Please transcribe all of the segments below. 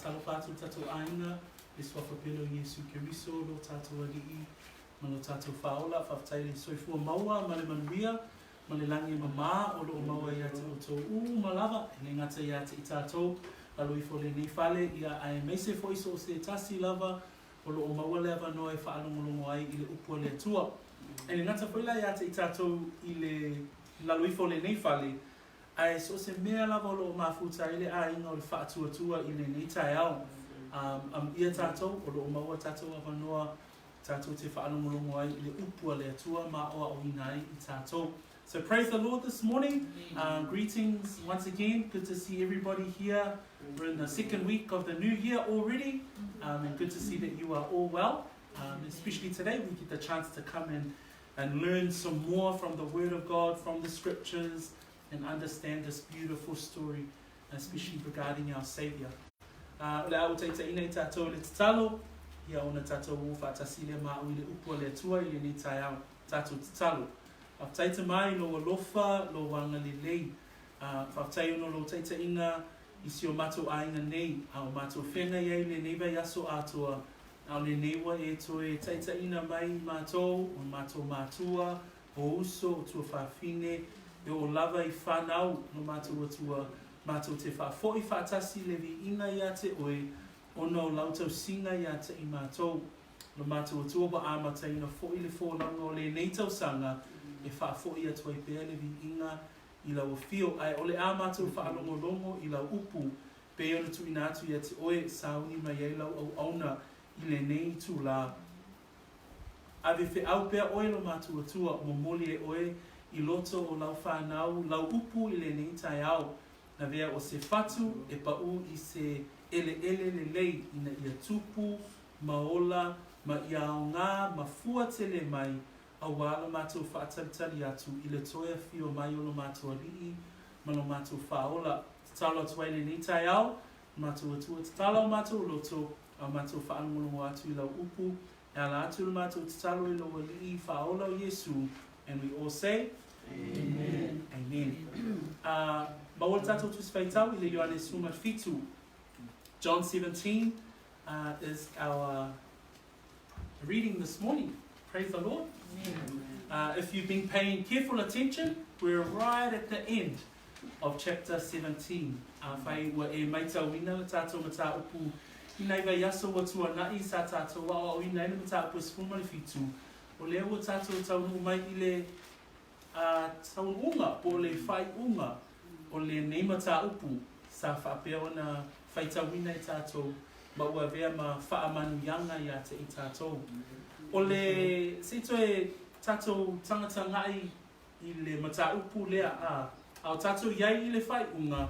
talopatu tato aina, le swafapelo Yesu Keriso, lo tato alii, malo tato Faaola, whaftai le soifua maua, male manuia, male langi mama, o lo maua ia te o tō malava, e le ngata ia te i tātou, alo I fole nei fale, ia ai meise fo iso o se tasi lava, o lo maua leva noe whaalongolongo ai I le upua le tua. E le ngata whaila ia te I tātou I le lalo I fole nei fale, ai so se mea lava o lo mafuta I le a inga o le whaatuatua I le nei tai au. Ia tātou, o lo maua tātou awanoa, tātou te whaalongolongo ai I le upua le tua, ma oa o inai I tātou. So praise the Lord this morning. Greetings once again. Good to see everybody here. We're in the second week of the new year already. And good to see that you are all well. Especially today, we get the chance to come in and learn some more from the Word of God, from the Scriptures, and understand this beautiful story, especially regarding our Saviour. Le au te ina I tātou le tatalo, ia ona tātou whātasile mā ui le upua le tua I le ni tai au tātou tatalo. Whaftaita mai lo alofa, lo wanga le lei. Whaftai ono lo taita ina isi o matou ainga nei, au matou whenga iei le neiva yaso atua, au le neiwa e toe taita ina mai matou, o matou matua, o uso, o tua whawhine, e o lava I whanau, no matou atua, matou te whawhoi whaatasi le vi ina ia te oe, ono lautau singa ia te I matou, no matou atua wa amata ina fhoi le whonanga o le neitau sanga, e whaafoi atua I pēle vi inga I lau o fio. Ai ole a mātou whaalongolongo I lau upu, pe ona tu ina atu ia te oe, sauni mai ei lau au auna I le nei tu la. Ave whi au pēr oe lo mātou atua, mo moli e oe, I loto o lau whanau, lau upu I le nei tai au. Na vea o se fatu, e pau I se ele le lei, ina ia tupu, maola, ma ia o ngā, ma fua tele mai, a wala mātou whaatalitali atu I le toia fio mai o lo mātou alii, ma lo mātou Faaola. Tatalo atu ai le nei tai au, mātou atua tatalo mātou loto, a mātou whaanongolongo atu I lau upu, e ala atu lo mātou tatalo I lo alii Faaola o Yesu, and we all say, Amen. Amen. Mawala tātou tu whaitau I le Ioane suma fitu. John 17 is our reading this morning. Praise the Lord. If you've been paying careful attention, we're right at the end of chapter 17. Whai wa e maitau ina le tātou mata upu inai vai aso wa tua nai sa tātou wa o inai le mata upu sfuma le fitu. O lea wa tātou taunu mai I le taununga po le whai unga o le nei mata upu sa whapea ona whaitau ina I tātou ma ua vea ma whaamanu yanga ia te I tātou. O le se toe tātou tangata ngai I le mata upu lea au tātou iai I le whai unga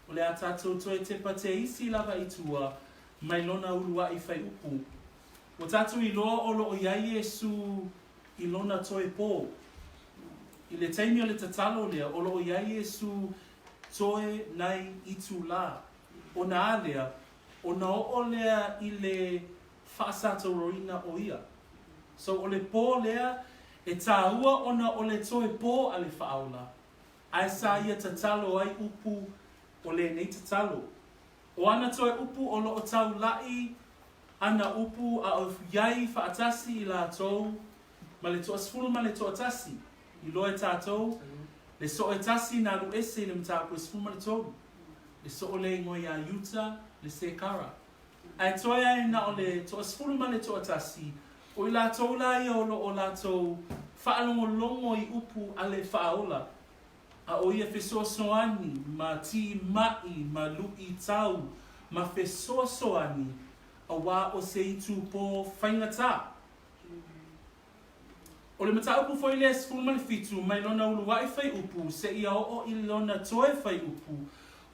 o le a tātou toe te pate isi lava I tua mai lona urua I whai upu. O tātou I loa o lo o iai Yesu I lona toe pō. I le teimi o le tatalo lea o lo o iai Yesu toe nai I tu la. O na alea, o na o lea I le whaasato roina o ia. So o le pō lea, e tāua ona o le toe pō a le Faaola. Ai sa ia tatalo ai upu o le nei tatalo. O ana toe upu o lo o tau lai, ana upu a o iai whaatasi I la tau, ma le toa sfulu ma le toa tasi. I loe tātou, le so e tasi na lu ese le mta ko sfulu ma le tau. Le so o le ngoi a yuta, le se kara. Ai toa e na o le toa sfulu ma le toa tasi, o I la tau la ia o lo o la tau whaalongolongo I upu a le Faaola. A o ia whesoasoani, ma ti mai, ma lui tau, ma whesoasoani, a wā o se itu pō whaingata. O le mata upu foi le sfulu male fitu, mai lona ulu wai whai upu, se ia o I lona toe whai upu,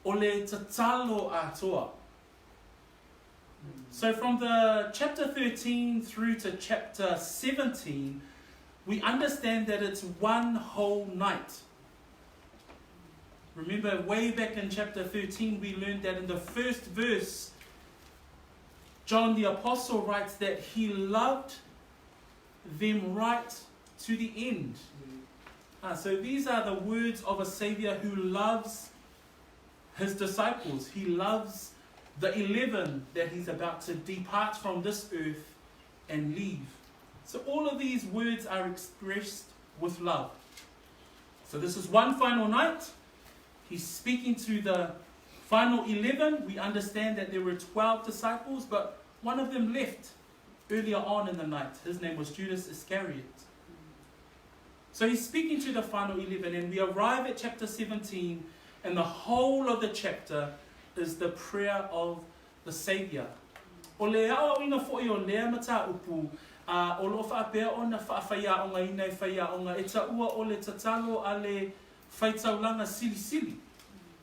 o le tatalo atoa. So from the chapter 13 through to chapter 17, we understand that it's one whole night. Remember, way back in chapter 13, we learned that in the first verse, John the Apostle writes that he loved them right to the end. So these are the words of a Saviour who loves his disciples. He loves the 11 that he's about to depart from this earth and leave. So all of these words are expressed with love. So this is one final night. He's speaking to the final 11. We understand that there were 12 disciples, but one of them left earlier on in the night. His name was Judas Iscariot. So he's speaking to the final 11, and we arrive at chapter 17, and the whole of the chapter is the prayer of the Saviour. O le ao ina fo'i o lea mata upu, o lo whaapea o na whaawhaia o ngā ina i whaia o ngā e taua o le tatalo a le whaitaulanga sili sili.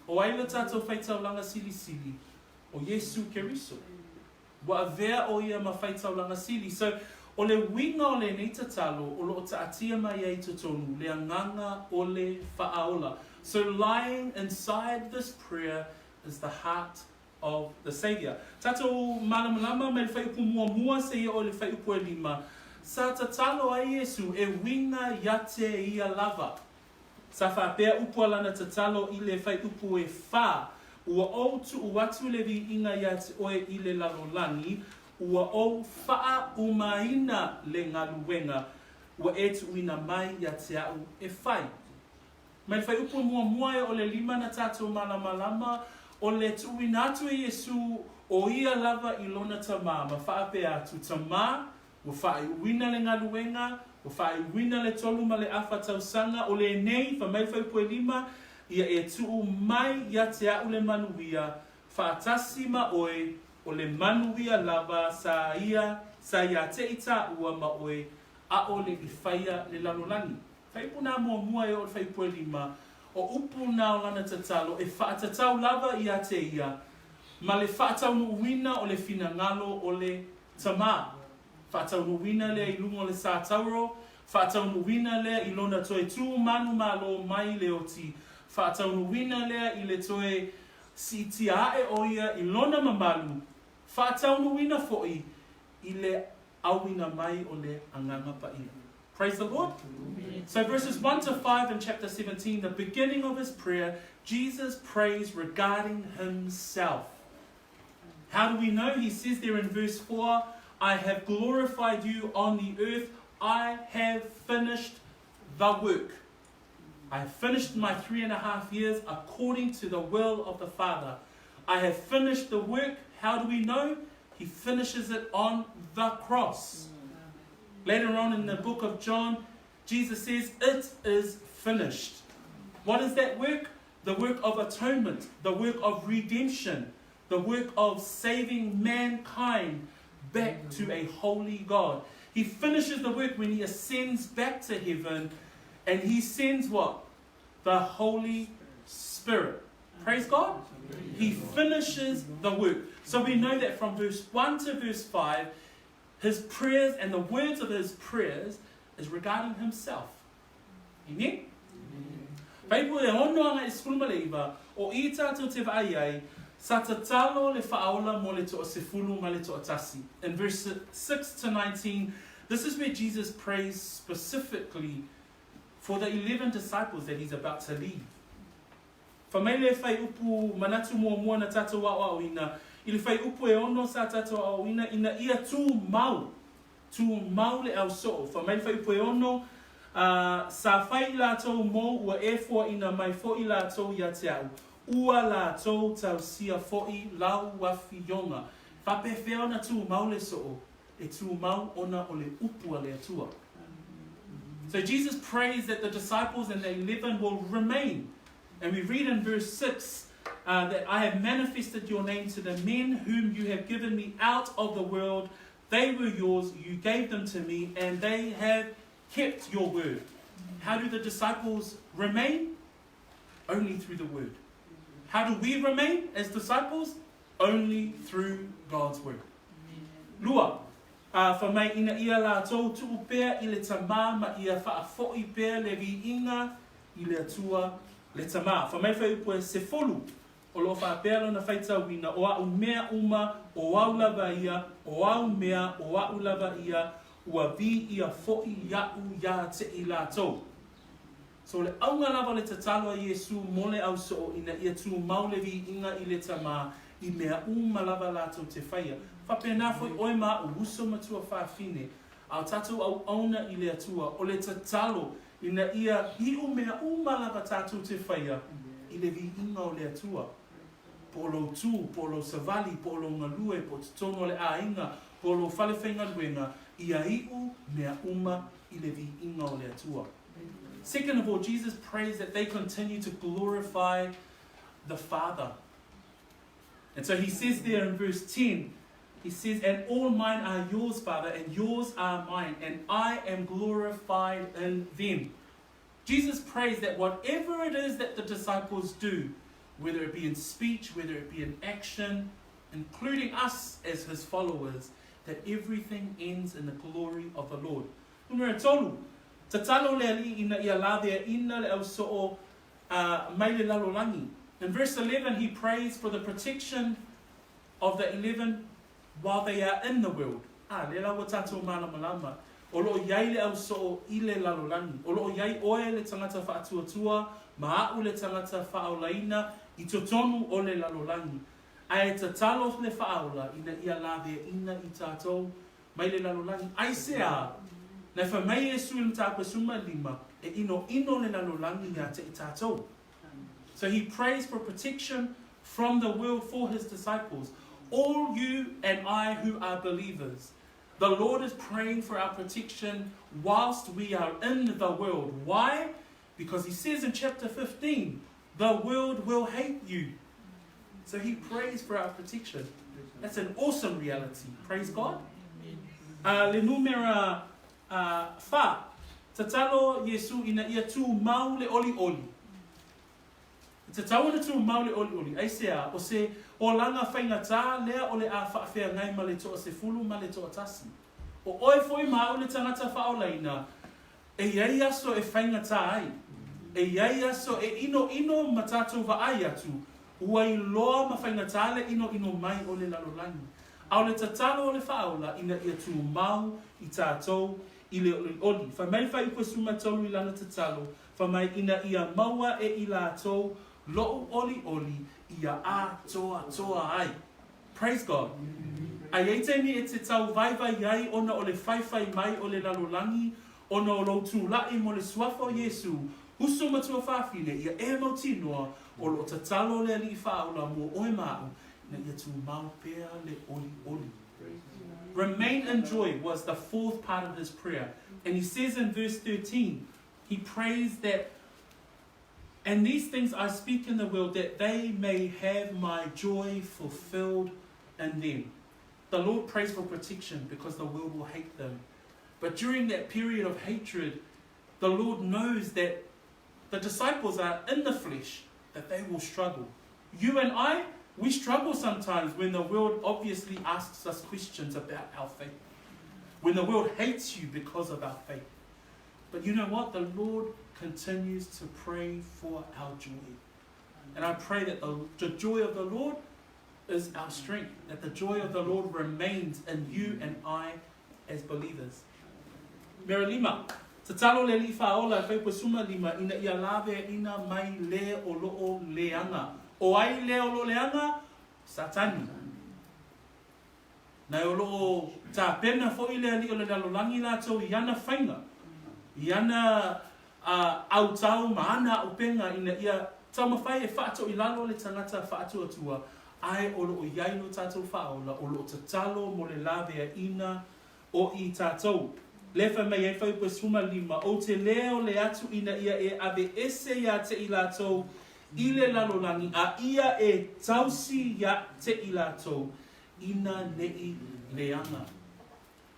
O aile tātou whaitaulanga sili sili, o Yesu Keriso. Wa avea o ia ma whaitaulanga sili. So, o le winga o le nei tatalo, o lo taatia mai ei totonu, le anganga o le Faaola. So lying inside this prayer is the heart of the Saviour. Tatou malamalama me le whaiupu mua se ia o le whaiupu e lima. Sa tatalo a Yesu e winga yate ia lava. Sa whapea upu alana tatalo i le whaiupu e wha. Ua o tu uatu le vi inga yate oe i le lalolani. Ua o wha umaina le ngaluwenga. Ua e tu uina mai yate au e whai. Me le whaiupu mua e o le lima na tatou malamalama. O le tuina atu e Yesu o ia lava i lona tamā. Ma whaape atu tamā, o whae uina le ngaluenga, o whae uina le tolu ma le awha tausanga, o le nei, whamai whaipu e lima, ia e tuu mai ia te au le manuia, whaatasi ma oe, o le manuia lava sa ia te ita ua ma oe, a o le i whaia le lalolani. Whaipu nā mua e o le whaipu e lima, o upu nā o lana tatalo, e whaatatau lava i a te ia, ma le whaatau nuuina o le whina ngalo o le tamā. Whaatau nuuina lea i lungo le sātauro, whaatau nuuina lea i lona toe tū manu malo mai le oti, whaatau nuuina lea i le toe si tiae o ia i lona mamalu, whaatau nuuina fo'i i le awina mai o le anganga pa ia. Praise the Lord. So verses 1 to 5 in chapter 17, the beginning of his prayer, Jesus prays regarding himself. How do we know? He says there in verse 4, I have glorified you on the earth. I have finished the work. I have finished my 3.5 years according to the will of the Father. I have finished the work. How do we know? He finishes it on the cross. Later on in the book of John, Jesus says, it is finished. What is that work? The work of atonement, the work of redemption, the work of saving mankind back to a holy God. He finishes the work when he ascends back to heaven, and he sends what? The Holy Spirit. Praise God. He finishes the work. So we know that from verse 1 to verse 5, his prayers and the words of his prayers is regarding himself. Amen? Paipu e ono anga eskuluma le iwa, o I tātou te vai ai, sa tatalo le Faaola mo le toa sefulu ma le toa tasi. In verse 6 to 19, this is where Jesus prays specifically for the 11 disciples that he's about to leave. Whamele whai upu manatu mua na tātou wa ina, I le whai upu e ono sa tātou au ina ia tū mau le au so. Whamele whai upu e ono, sa whai lātou mō ua e fua ina mai fo'i lātou ia te au. Ua lātou tau sia fo'i lau wafi yonga. Whape whea ona tū mau le so, e tū mau ona o le upua le atua. So Jesus prays that the disciples and the 11 will remain. And we read in verse 6 that I have manifested your name to the men whom you have given me out of the world. They were yours, you gave them to me, and they have kept your word. How do the disciples remain? Only through the word. How do we remain as disciples? Only through God's word. Lua, whamai ina ia lātou tu'u pēr I le tamā ma ia whaafo'i pēr le vi inga I le atua le tamā. Whamai whai upu e se folu o lo whaapēr na whaitau wina o au mea uma, o au lava ia, o au mea, o au lava ia, ua vi ia fo'i ia'u ia te I lātou. So le aunga lava le tatalo a Yesu mo le au so ina ia tū mau le vi inga I le tamā I mea malava lātou te whaia. Whapena foi oe mā o uso matua whawhine. Au tātou au auna I le atua. O le tatalo ina ia hiu mea malava tātou te whaia. I le vi inga o le atua. Po lo tū, po lo savali, po lo ngalue, po tono le ainga, po lo whalewhenga luenga. Ia hiu mea I le vi inga o le atua. Second of all, Jesus prays that they continue to glorify the Father. And so he says there in verse 10, he says, and all mine are yours, Father, and yours are mine, and I am glorified in them. Jesus prays that whatever it is that the disciples do, whether it be in speech, whether it be in action, including us as his followers, that everything ends in the glory of the Lord. Tatalo le ina ia lavea ina le au so'o mai le lalolangi. In verse 11, he prays for the protection of the 11 while they are in the world. Le lawa tātou mana malama. O loo iai le au so'o I le lalolangi. O loo iai oe le tangata whaatuatua, maa'u le tangata whaolaina, I totonu o le lalolangi. Ai tatalo le Faaola ina ia lavea ina I tātou mai le lalolangi. Ai sea, na whamai e sui mtapa suma lima, e ino le lalolangi ia te I tātou. So he prays for protection from the world for his disciples. All you and I who are believers, the Lord is praying for our protection whilst we are in the world. Why? Because he says in chapter 15, the world will hate you. So he prays for our protection. That's an awesome reality. Praise God. Le numera fa. Tatalo Yesu ina ia tu mau le oli oli. Te tawana tu mau le oli oli. Ai sea, o se o langa whainga tā lea o le a whaafea ngai ma le toa se fulu ma le toa tasi. O oi foi mau le tangata whaolaina. E iai aso e whainga tā ai. E iai aso e ino matatou wa ai atu. Ua I loa ma whainga tā le ino mai o le lalolangi. Au le tatalo le Faaola ina ia tu mau I tātou I le oli oli. Whamai whai ua suma tolu I lana tatalo. Whamai ina ia maua e I lātou lo oli oli ia a toa ai. Praise God. Ai eiteni e te tau vai iai ona o le whai mai o le lalolangi, ona o lo tūlai mo le suafa o Yesu, husu matua whawhine ia e mautinoa o lo tatalo le li Faaola mo oe mau, na ia tu mau pea le oli oli. Remain in joy was the fourth part of this prayer. And he says in verse 13, he prays that, and these things I speak in the world, that they may have my joy fulfilled in them. The Lord prays for protection because the world will hate them. But during that period of hatred, the Lord knows that the disciples are in the flesh, that they will struggle. You and I, we struggle sometimes when the world obviously asks us questions about our faith. When the world hates you because of our faith. But you know what? The Lord continues to pray for our joy. And I pray that the joy of the Lord is our strength. That the joy of the Lord remains in you and I as believers. Mera lima. Tatalo le Faaola whaipa suma lima ina ia lawe ina mai le o loo leanga. O ai le o loo leanga, satani. Nai o loo tā pena fo I le ali o le lalolangi lātou I ana whainga. I ana au tau maana o penga ina ia tau mawhai e whaato I lalo le tangata whaato atua. Ai o loo iai no tātou Faaola, o loo tatalo mo le lawea ina o I tātou. Lefa mai e whaipa suma lima, o te leo le atu ina ia e ave ese ia te I lātou, I le lalolangi, a ia e tausi ia te I lātou, ina nei leanga.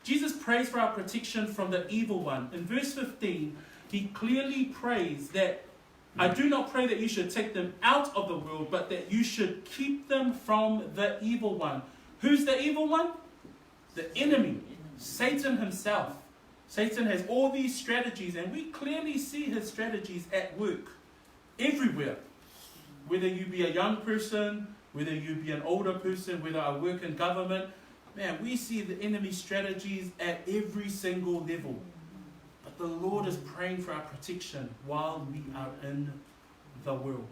Jesus prays for our protection from the evil one. In verse 15, he clearly prays that, I do not pray that you should take them out of the world, but that you should keep them from the evil one. Who's the evil one? The enemy, Satan himself. Satan has all these strategies, and we clearly see his strategies at work everywhere. Whether you be a young person, whether you be an older person, whether I work in government, man, we see the enemy's strategies at every single level. But the Lord is praying for our protection while we are in the world.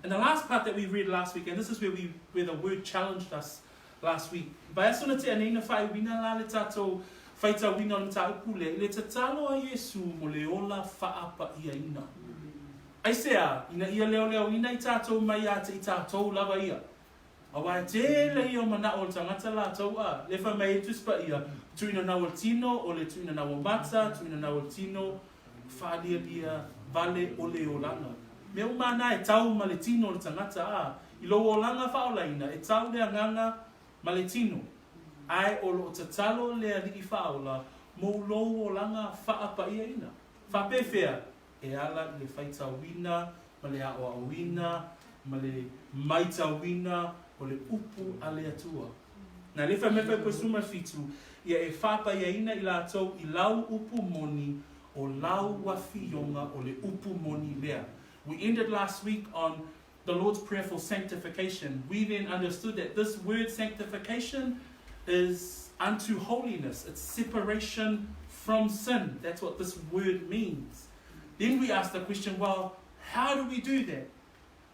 And the last part that we read last week, and this is where the word challenged us last week. Vai asona te anina whai wina la le tātou whaita wina le tā upule, le tatalo a Yesu mo le ola whaapa ia ina. Aisea, ina ia leo leo ina I tātou mai a te I tātou lava ia. Awai te le ia mana o le tangata la tau a, le wha mai tuspa ia, tuina na o tino, o le tuina na o mata, tuina na o tino, whaalia lia, vale o le olanga. Me o mana e tau ma le tino le tangata a, I lo o langa whaolaina, e tau le anganga ma le tino. Ai o lo tatalo le li Faaola, mo lo o langa whaapa ia ina. Whapewhea, e ala le whaita wina, ma le aoa wina, ma le maita wina, o le upu a le atua. Na le whamepe koe suma fitu, ia e whapa ia ina I lātou I lau upu moni, o lau wawhionga o le upu moni lea. We ended last week on the Lord's Prayer for sanctification. We then understood that this word sanctification is unto holiness. It's separation from sin. That's what this word means. Then we asked the question, well, how do we do that?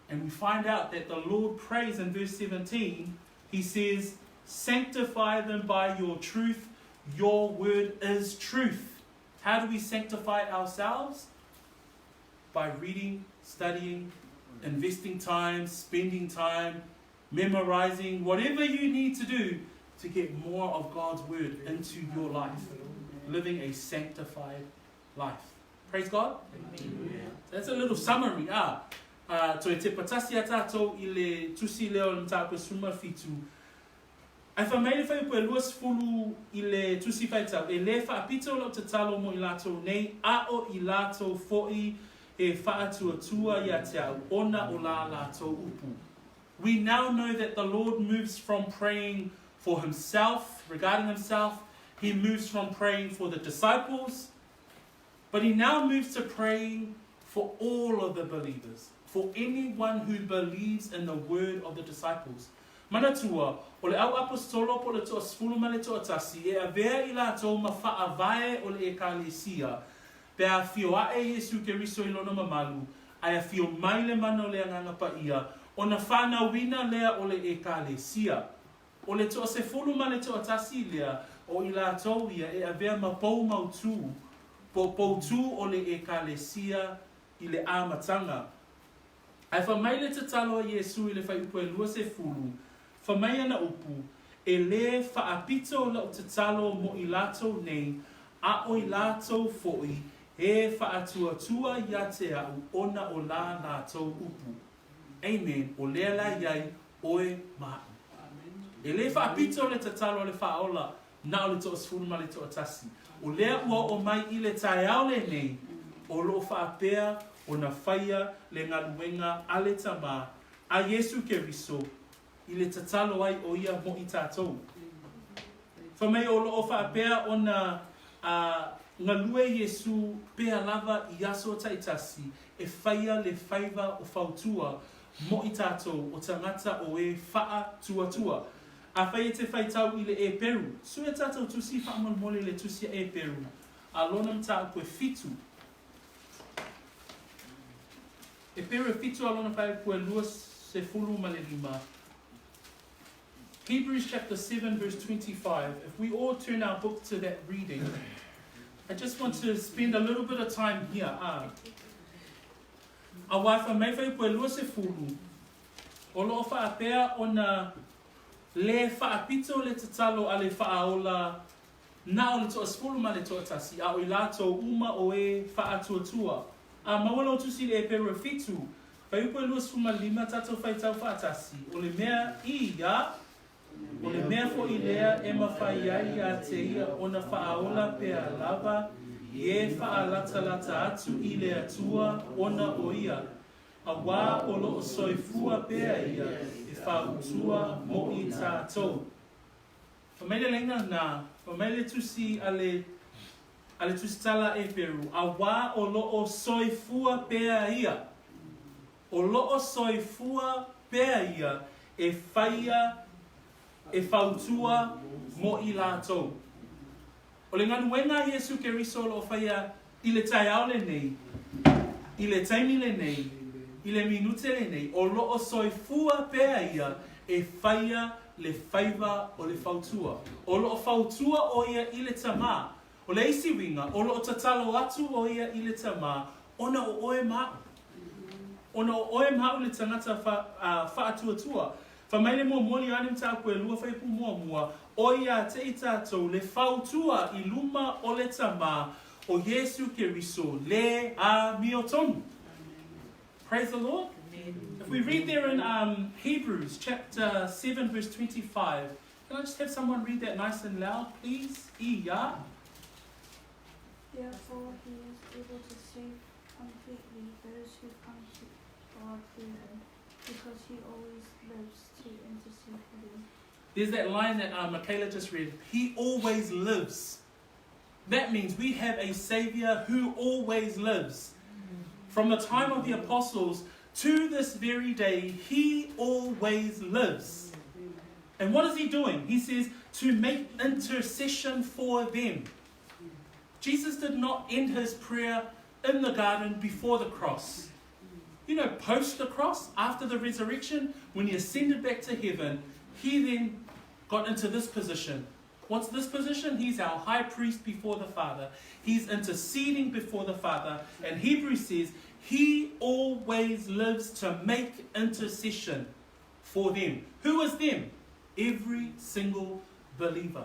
And we find out that the Lord prays in verse 17. He says, sanctify them by your truth. Your word is truth. How do we sanctify ourselves? By reading, studying, investing time, spending time, memorizing, whatever you need to do to get more of God's word into your life. Living a sanctified life. Praise God. Amen. That's a little summary. To te patasi atato I le tusi leo mtako suma fitu. Ai wha meile whai pue luas fulu I le tusi whaitau. E le wha apito lo te talo mo I lato nei, a o I lato foi e wha atua ia te au, ona o la lato upu. We now know that the Lord moves from praying for himself, regarding himself. He moves from praying for the disciples, but he now moves to praying for all of the believers, for anyone who believes in the word of the disciples. Manatua, o le au apostolo po le toa sfulu ma le toa tasi, e avea I lātou ma whaavae o le ekalesia, pe a fio ae Jesu ke riso I lona mamalu, ai a fio mai le mana o le anganga pa ia, o na whana wina lea o le ekalesia. O le toa se fulu ma le toa tasi lea, o I lātou ia e avea ma pou mautu, po poutu o le ekalesia I le amatanga. Ai whamai le tatalo a Yesu I le whai upu e lua se fulu, whamai ana upu, e le whaapito la o tatalo mo I lato nei, a o I lato foi, e whaatuatua ia te au, ona o la lato upu. Amen. O lea la iai, oe maa. E le whaapito le tatalo le Faaola, na o le toa sfulu ma le toa tasi. O lea ua o mai I le tae au le nei, o lo whaapea, o na whaia le ngaluenga ale tama a Yesu ke riso I le tatalo ai o ia mo I tātou. Whamei o lo o whaapea o na ngalue Yesu pea lava I aso taitasi e whaia le whaiva o whautua mo I tātou o tangata o e whaa tuatua. A whaia te whaitau I le e peru. Sue tātou tusi whaamal mole le tusi e peru. A lona mta koe fitu. E pere fitu alona pai pue lua se fulu ma le lima. Hebrews chapter 7 verse 25. If we all turn our book to that reading, I just want to spend a little bit of time here. A waifa mei fai pue lua se fulu. O loo whaapea o na le whaapito le tatalo a le Faaola na o le toa sfulu ma le toa tasi. A o I lato uma o e whaatuatua. A mawala o tusi le e pere fitu. Whai upo e luas fuma lima tato whai tau whaatasi. O le mea ia, o le mea fo I lea e mawhai ai a te ia o na Faaola pea lava I e whaalata lata atu I le atua o na o ia. A wā o lo o soifua pea ia e whautua mo I tātou. Whamele lenga nā, whamele tusi ale tustala e peru. A wā o lo o soifua pea ia. O lo o soifua pea ia e whaia e whautua mo I lātou. O le nganuenga Yesu ke riso lo whaia I le tai au le nei, I le taimi le nei, I le minute le nei, o lo o soifua pēa ia e whaia le whaiva o le whautua. O lo o whautua o ia I le tamā. O le isi winga, o lo o tatalo atu o ia I le tamā, ona o oe mau. Ona o oe mau le tangata whaatuatua. Whamaile mua moli anim tā koe lua whaipu mua, o ia te I tātou le whautua I luma o le tamā o Yesu Keriso le a miotonu. Praise the Lord. If we read there in Hebrews chapter 7 verse 25, can I just have someone read that nice and loud, please? Iya. Therefore he is able to save completely those who come to God through him, because he always lives to intercede for them. There's that line that Michaela just read. He always lives. That means we have a Saviour who always lives. From the time of the apostles to this very day, he always lives. And what is he doing? He says to make intercession for them. Jesus did not end his prayer in the garden before the cross. You know, post the cross, after the resurrection, when he ascended back to heaven, he then got into this position. What's this position? He's our high priest before the Father. He's interceding before the Father. And Hebrews says, he always lives to make intercession for them. Who is them? Every single believer.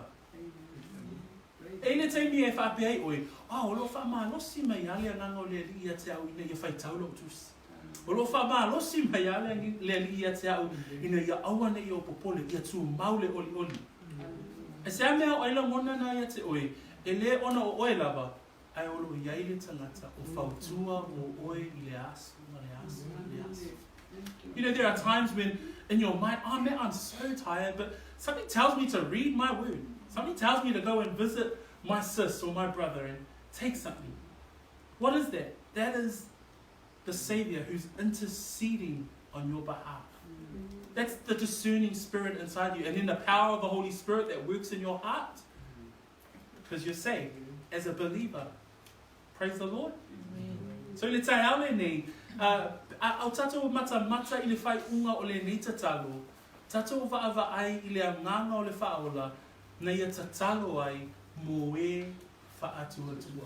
Ele te mi e whapea oi, lo wha losi mai ale nganga le li ia te au ina ia whai taulo tus. O lo wha losi mai ale le li ia te au ina ia awane I o popole ia tu maule oli oli. E se amea o aila mona na ia te oi, e le ona o oi lava, ai olo iai le tangata o whautua o oi I le asu, le asu. You know, there are times when in your mind, man, I'm so tired, but something tells me to read my word. Something tells me to go and visit my sis or my brother and take something. What is that? That is the Saviour who's interceding on your behalf. That's the discerning spirit inside you. And then the power of the Holy Spirit that works in your heart. Because you're saved as a believer. Praise the Lord. So le tai ale nei, au tatou mata I le whai unga o le nei tatalo. Tatou vaava ai I le anganga o le Faaola. Na ia tatalo ai mo e whaatuatua.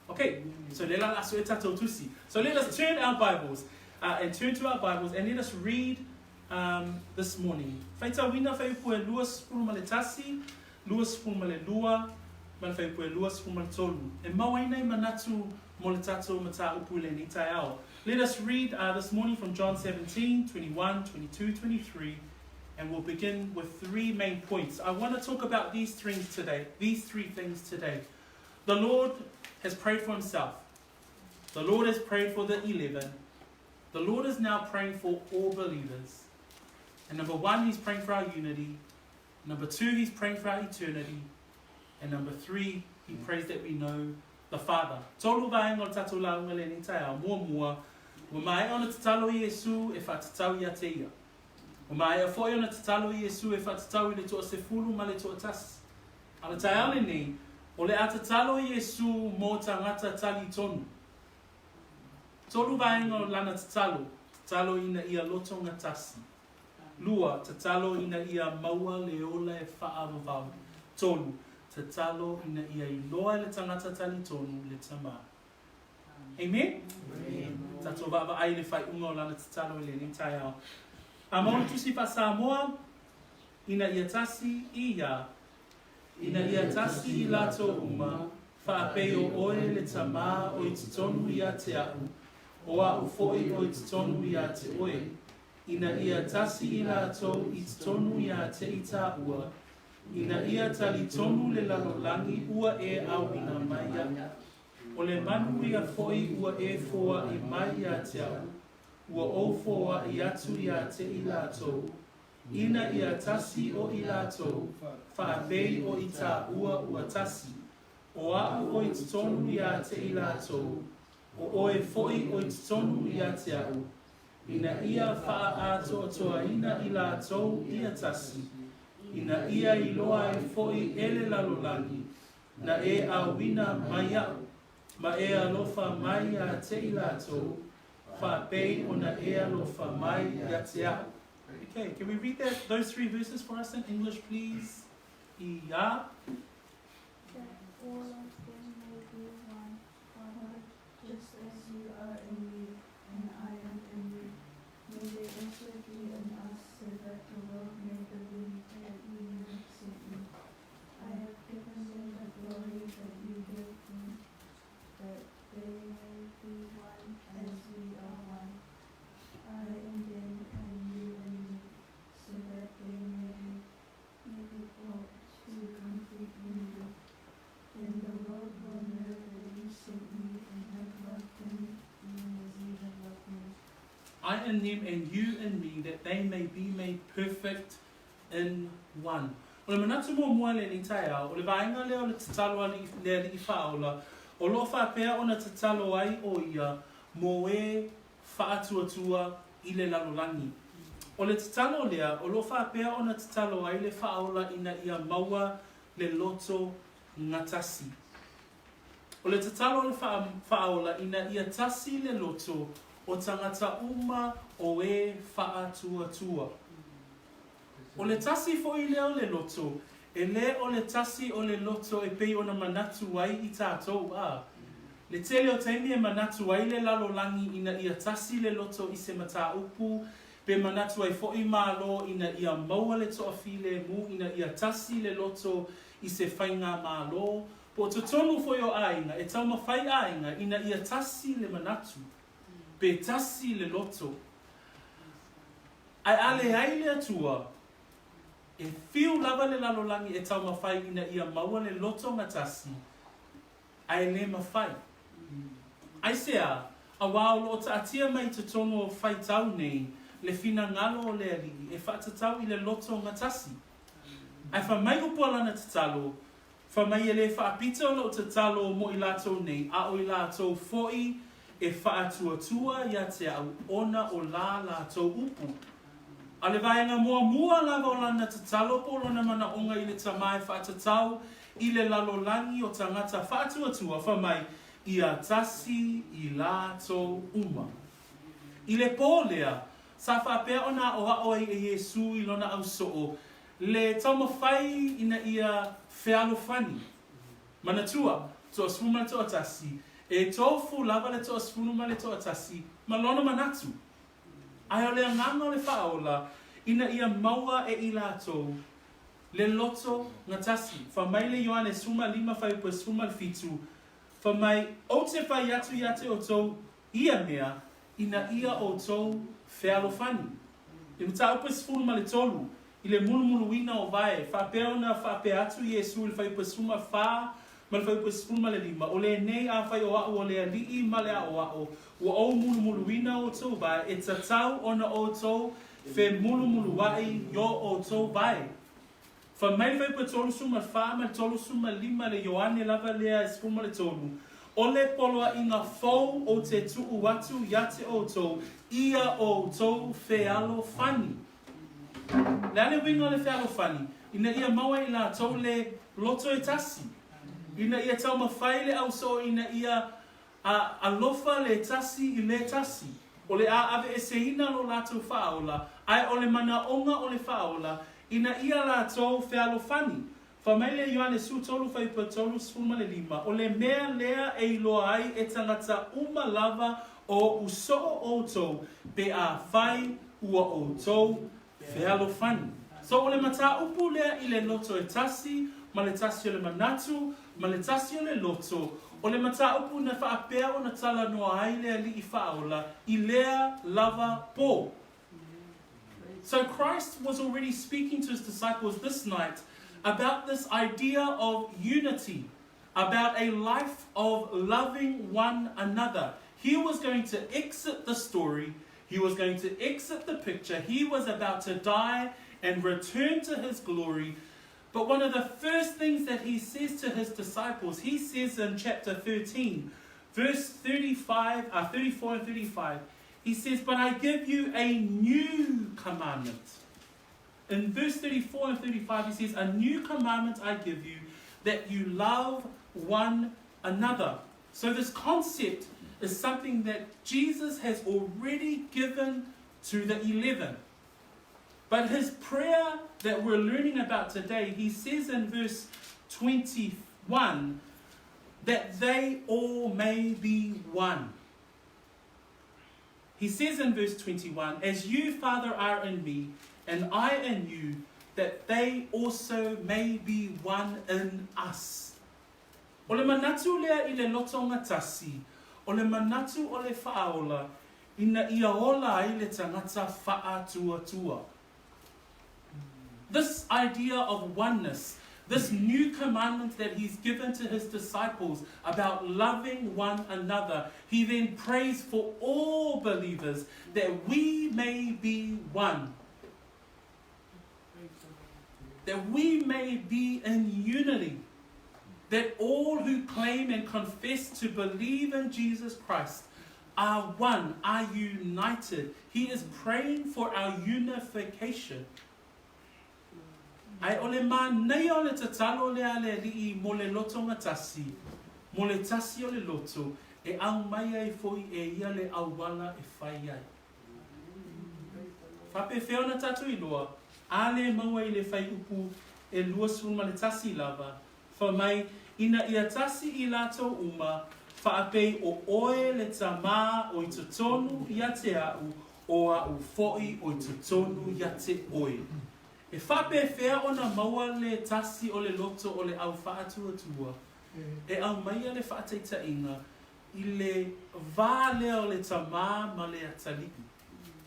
Okay, so le la aso e tatou tusi. So let us turn our Bibles and turn to our Bibles and let us read this morning. Whaita wina whai pue lua spulu ma le tasi, lua spulu ma le lua, ma le whai pue lua spulu ma le tolu. E mawainai manatu mo le tatou mata upu le ni tai ao. Let us read this morning from John 17, 21, 22, 23. And we'll begin with three main points. I want to talk about these three things today. The Lord has prayed for himself. The Lord has prayed for the 11. The Lord is now praying for all believers. And number one, he's praying for our unity. Number two, he's praying for our eternity. And number three, he prays that we know the Father. Tolu vaenga o tatou launga le ni tai ao mua wa mai ona tatalo I Yesu e whatatau ia te ia. O mai a foi ona tatalo I Yesu e whatatau I le toa sefulu ma le toa tasi. Ala tai ale ni, o le a tatalo I Yesu mō tangata talitonu. Tolu vaenga o lana tatalo ina ia loto ngatasi. Lua, tatalo ina ia maua le ola e whaavavau. Tolu, tatalo ina ia I loa le tangata talitonu le tama. Amen? Tato vava ai le whai unga o lana tatalo le ni tai ao. A mauna tusi pa Samoa, ina ia tasi ia. Ina ia tasi I lato uma, whaapeo oe le tama o I titonu ia te au. O a ufoi o I titonu ia te oe. Ina ia tasi I lato I titonu ia te ita ua. Ina ia talitonu le lalolangi ua e au ina maia. O le manu ia foi ua e foa I mai ia te au. Ua o foa I atu ia te I lato. Ina ia tasi o I lato. Whaapei o I tā ua tasi. O au o I tonu ia te I lato. O oe foi o I tonu ia te au. Ina ia wha ato toa ina I lato ia tasi. Ina ia I loa e foi ele lalolangi. Na e awina mai au. Ma e alofa mai a te I lato. whapei ona ea lo whamai ia te ao. Okay, can we read those 3 verses for us in English, please? Ia. That all of them may be one, Father, just as you are in me, and I am in you. May they also be in us, so that the world may believe that you have sent me. I have given them the glory that you gave me, that they may be one as we are one. I in them and you in me, so that they may be brought to complete unity. Then the world will know that you sent me and have loved them even as you have loved me. I in them and you in me, that they may be made perfect in one. O le manatu mo mua le ni tai au, o le vaenga leo le tatalo le li Faaola, o lo whapea ona tatalo ai o ia, mo e whaatuatua i le lalolangi. O le tatalo lea, o lo whapea ona tatalo ai le Faaola ina ia maua le loto ngatasi. O le tatalo le Faaola ina ia tasi le loto o tangata uma o e whaatuatua. O le tasi fo i leo le loto, e le o le tasi o le loto e pei ona manatu ai i tātou a. Le tele o taimi e manatu ai le lalolangi ina ia tasi le loto i se mata upu, pe manatu ai fo i malo ina ia maua le toa file mu ina ia tasi le loto i se whainga malo. Po to tonu fo yo ainga, e tau mawhai ainga ina ia tasi le manatu, pe tasi le loto. Ai ale ai le atua, e fiu lava le lalolangi e tau mawhai ina ia maua le loto ngatasi, ai le mawhai. Ai sea, a wao lo ta atia mai te tono o whai tau nei, le fina ngalo o le alii, e whaatatau i le loto ngatasi. Ai whamai upolana te talo, whamai e le whaapita o lo te talo mo i lato nei, a o i lato foi e whaatuatua ia te au ona o la lato upu. A le vaenga mua lava o lana te talo polona mana onga i le tamai whaatatau i le lalolangi o tangata whaatuatua whamai ia tasi i lato uma. I le pōlea, sa whapea ona o haoi e Yesu i lona au soo, le taumawhai ina ia whealofani. Manatua, toa svuma le toa tasi, e tofu lava le toa svuma le toa tasi, malona manatu. Ai o le anganga o le Faaola, ina ia maua e i latou, le loto ngatasi. Whamai le Ioane suma 5 whai suma le fitu, whamai o te whai atu ia te o tou ia mea, ina ia o tou whealofani. E mta upa sfulu le tolu, i le mulu ina o vai, whapea ona whapea atu Yesu i le whai suma wha, ma le whai suma le 5, o le nei a whai o au o le alii ma le a o au, ua o mulu ina o tou vai, e tatau ona o tou whe mulu wai yo o tou vai. Whamai whai pa tolu suma wha, ma tolu suma 5 le Ioane lava lea e sfuma le tolu. O le poloa i ngā whou o te tuu watu ia te o tou, ia o tou whealo whani. Le ane winga le whealo whani, ina ia maua i la tou le loto e tasi. Ina ia tau mawhai le au so ina ia a lofa le tasi i le tasi. O le a ave e seina lo lātou Faaola, ai o le mana onga o le Faaola, ina ia lātou whealo whani. Whamai le Ioane su tolu whai pa tolu sfuma le 5, o le mea lea e iloa ai e tangata uma lava o usoo o tou, pe a whai ua o tou whealo whani. So o le mata upu lea i le loto e tasi, ma le tasi o le manatu, ma le tasi o le loto, o le mata upu na whaapea o na tala noa ai lea li I Faaola, I lea lava po. So Christ was already speaking to his disciples this night about this idea of unity, about a life of loving one another. He was going to exit the story, he was going to exit the picture, he was about to die and return to his glory. But one of the first things that he says to his disciples, he says in chapter 13, verse 34 and 35, he says, but I give you a new commandment. In verse 34 and 35, he says, a new commandment I give you, that you love one another. So this concept is something that Jesus has already given to the 11. But his prayer that we're learning about today, he says in verse 21 that they all may be one. He says in verse 21, as you, Father, are in me, and I in you, that they also may be one in us. O le manatu lea I le loto ngatasi, o le manatu o le Faaola, ina ia ola ai le tangata faa tua tua. This idea of oneness, this new commandment that he's given to his disciples about loving one another, he then prays for all believers that we may be one. That we may be in unity. That all who claim and confess to believe in Jesus Christ are one, are united. He is praying for our unification. Ai ole ma nei ole tatalo le ale li mo le loto ngatasi, mo le tasi ole loto, e au mai ai foi e ia le auala e fai ai. Fape feo na tatu iloa, ale maua I le fai upu e lua sun ma le tasi lava, fa mai ina ia tasi I lato uma, fa apei o oe le tama o I tutonu ia te au, o a u foi o I tutonu ia te oe. E whape whea o na maua le tasi o le loto o le au whaatua tua. E au maia le whaateita inga I le vā lea o le tamā ma le ataliki.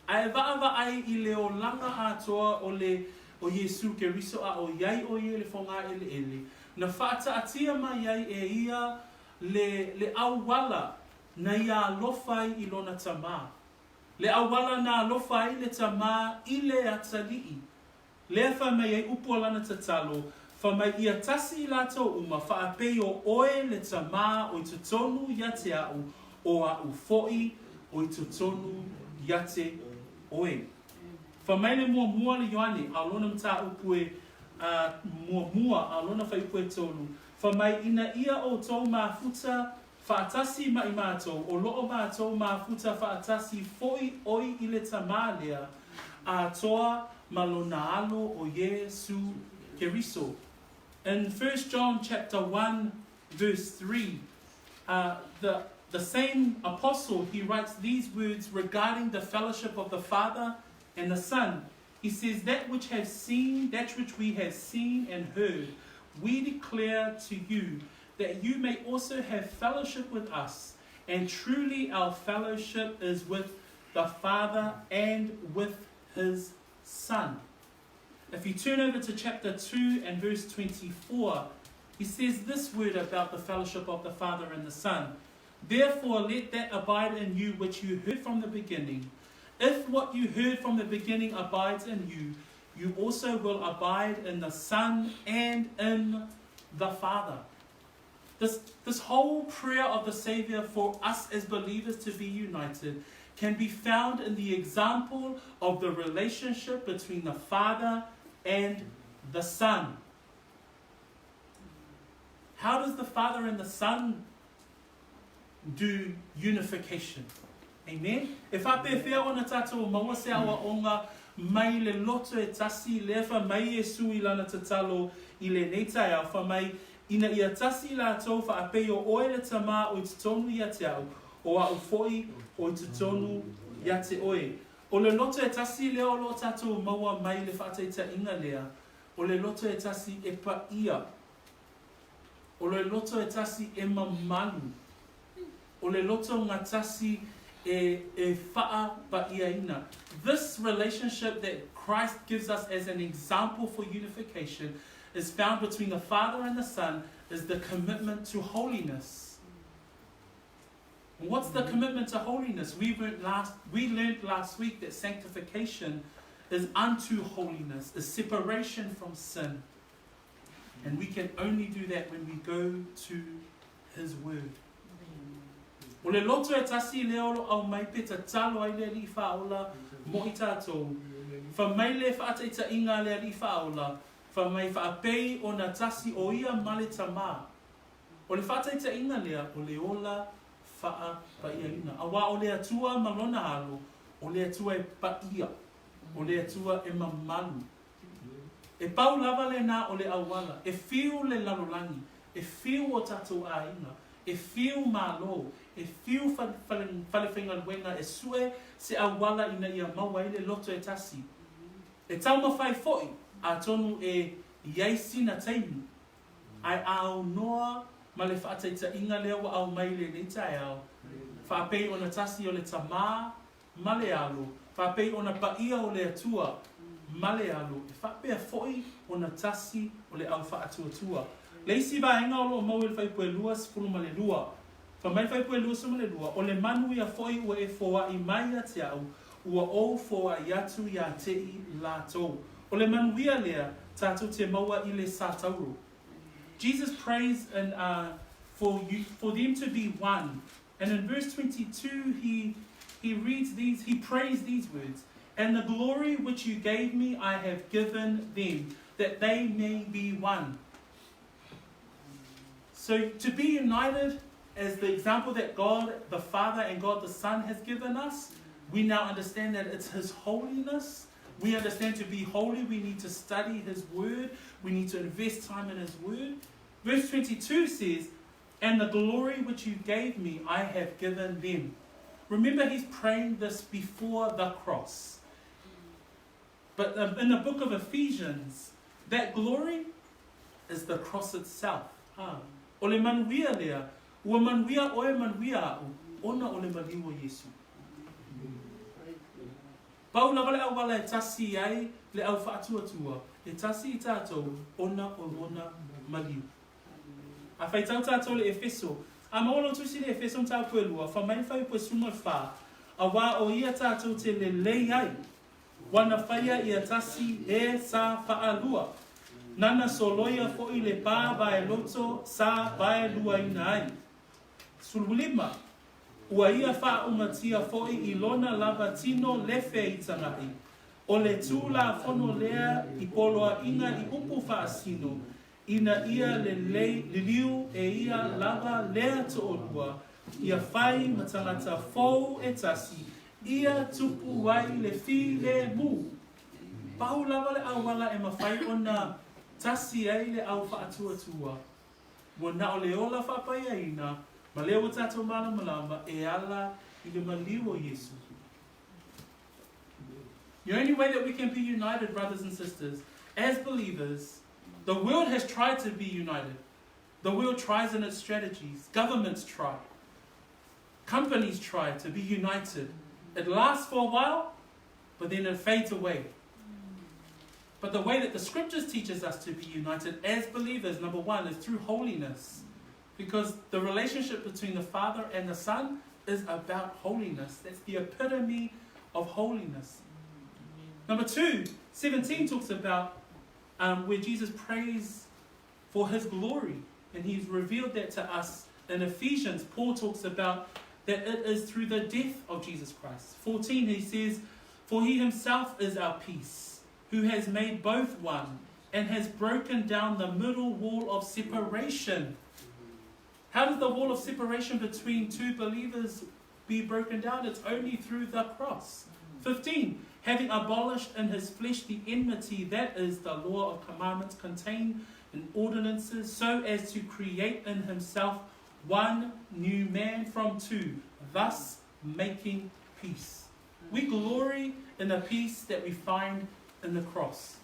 Ai vaava ai I le o langa atoa o le o Yesu ke riso a o iai o ie le whonga ele ele. Na whaata atia ma iai e ia le au wala na ia lofai I lona tamā. Le au wala na lofai le tamā I le ataliki. Lea wha mai ai upo lana tatalo, wha mai ia tasi I lato uma, wha apei o oe le tamā o I tutonu ia te au, o a u foi o I tutonu ia te oe. Wha mai le mua mua le Ioane, a lona mta upo e mua mua, a lona whai upo e tonu. Wha mai ina ia o tau mafuta, wha atasi mai mātou, o loo mātou mafuta wha atasi foi oi I le tamā lea, a toa malona alo o Yesu Keriso. In 1 John chapter 1 verse 3, the same apostle, he writes these words regarding the fellowship of the Father and the Son. He says, that which we have seen and heard, we declare to you, that you may also have fellowship with us. And truly our fellowship is with the Father and with his Son. If you turn over to chapter 2 and verse 24, he says this word about the fellowship of the Father and the Son. Therefore let that abide in you which you heard from the beginning. If what you heard from the beginning abides in you, you also will abide in the Son and in the Father. This whole prayer of the Saviour for us as believers to be united can be found in the example of the relationship between the Father and the Son. How does the Father and the Son do unification? Amen? E whape whea o na tātou maua se awa o ngā mai le loto e tasi lefa mai e sui lana tatalo I le neitai au wha mai ina ia tasi la tau wha apei o oe le tamā o I tutonu ia te au o a ufoi o I tutonu ia te oe. O le loto e tasi lea o lo tātou maua mai le whateita inga lea. O le loto e tasi e pa ia. O le loto e tasi e mamalu. O le loto ngā tasi e faa pa ia ina. This relationship that Christ gives us as an example for unification is found between the Father and the Son is the commitment to holiness. What's the commitment to holiness? We learned last week that sanctification is unto holiness, is separation from sin. And we can only do that when we go to His Word. O le loto e tasi leo au mai pe tatalo ai le li Faaola mo I tātou. Fa mai le whaateita inga le li Faaola. Fa mai whaapei o na tasi o ia male tamā. O le whaateita inga lea o le ola faa pa ia ina. Awa o le atua malona halo, o le atua e pa ia, o le atua e mamalu. E pau lava le na o le awala, e fiu le lalolangi, e fiu o tatou a ina, e fiu malo, e fiu falewhenga luenga, e sue se awala ina ia maua ile loto e tasi. E tau mawhai foi, a tonu e iaisi na teimi, ai au noa ma le whaataita inga lea wa au maile le tai au. Whaapei o na tasi o le tamā, ma le alo. Whaapei o na paia o le atua, ma le alo. E whaapea foi o na tasi o le au whaatuatua. Le isi ba inga o lo mau il whaipue lua sifuru ma le lua. Whamai whaipue lua sifuru ma le lua. O le manu ia foi ua e foa i mai ati au. Ua o foa i atu ia tei lātou. O le manu ia lea, tātou te maua i le sātauro. Jesus prays and for them to be one. And in verse 22, he prays these words. And the glory which you gave me, I have given them, that they may be one. So to be united as the example that God the Father and God the Son has given us, we now understand that it's His holiness. We understand to be holy, we need to study His word. We need to invest time in His word. Verse 22 says, and the glory which you gave me, I have given them. Remember, he's praying this before the cross. But in the book of Ephesians, that glory is the cross itself. O le manuia lea, ua manuia oe manuia au, ona o le maliu o Yesu. Pau lava le awala e tasi ai, le au whaatuatua, e tasi I tātou, ona o ona maliu. A whai tau tātou le Efeso, a maolo tusi le Efeso tau puelua, whamai whai pue sunga wha, a wā o ia tātou te le lei ai, wana whaia ia tasi e sa whaalua. Nana soloia fo I le pā vai loto sa vai lua ina ai. Sululima, ua ia wha umatia fo I lona lava tino lefe I tangai. O le tūla fono lea I poloa inga I upu wha asino, ina ia le liu e ia lava lea to olua, ia whai matangata fou e tasi, ia tupu wai le fi le mu. Pau lava le awala e mawhai ona tasi ai le au whaatuatua. Wa na o le ola whapaia ina, ma leo tato malama e ala I le maliu o Yesu. The only way that we can be united, brothers and sisters, as believers, the world has tried to be united. The world tries in its strategies. Governments try. Companies try to be united. It lasts for a while, but then it fades away. But the way that the scriptures teaches us to be united as believers, number one, is through holiness. Because the relationship between the Father and the Son is about holiness. That's the epitome of holiness. Number two, 17 talks about where Jesus prays for His glory. And He's revealed that to us in Ephesians. Paul talks about that it is through the death of Jesus Christ. 14, he says, for He Himself is our peace, who has made both one, and has broken down the middle wall of separation. How does the wall of separation between two believers be broken down? It's only through the cross. 15, having abolished in His flesh the enmity, that is the law of commandments contained in ordinances, so as to create in Himself one new man from two, thus making peace. We glory in the peace that we find in the cross.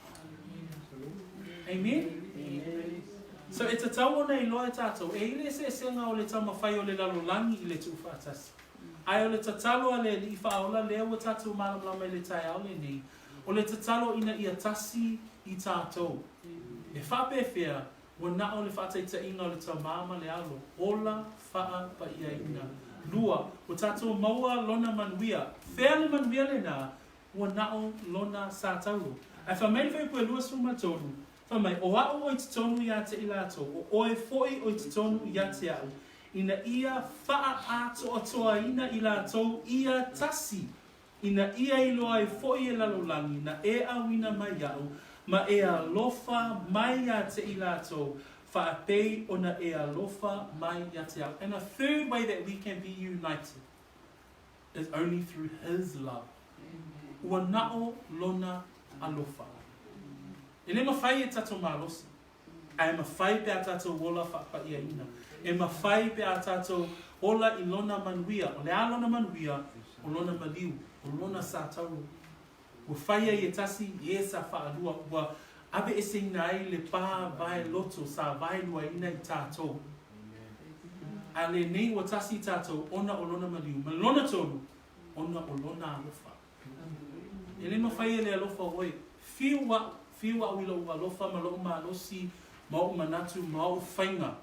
Amen? Amen. So it's a tau nei loa tātou. E ile se senga o le tama whai o le lalolangi I le tu whātasi. Ai o le tatalo le li Faaola lea o tātou malamlama I le tai au le nei. O le tatalo ina ia tasi I tātou. E whape whea, wa na o le whaataita inga o le tamama le alo. Ola whaa pa ia ina. Lua, o tātou maua lona manuia. Whea le manuia le nā, wa na o lona sātauro. Ai whamei whai pue lua suma tonu. Whamei, o ao o I te tonu ia te ilato. O oe foi o I te tonu ia te au. Ina ia whaa ato atoa ina I latou ia tasi. Ina ia iloa I foi e lalolangi. Na e awina mai au. Ma e alofa mai a te ilato. whaapei ona e alofa mai ia te ao. And a third way that we can be united is only through his love. Ua nao lona alofa. E le mawhai e tato malosi. Ai mawhai pe a tato wola whaapa ia ina. E mawhai pe a tato ola I lona manuia. O le a lona manuia, o lona maliu, o lona sātauru. Ua whaia I e tasi I e sa whaarua. Ua abe e se nai le pā vai loto sa vai lua ina I tātou. A le nei ua tasi tātou ona o lona maliu. Ma lona tonu, ona o lona alofa. E le mawhai e le alofa oi. Whiua wila ua alofa ma loo ma alosi, ma o manatu, ma o whainga.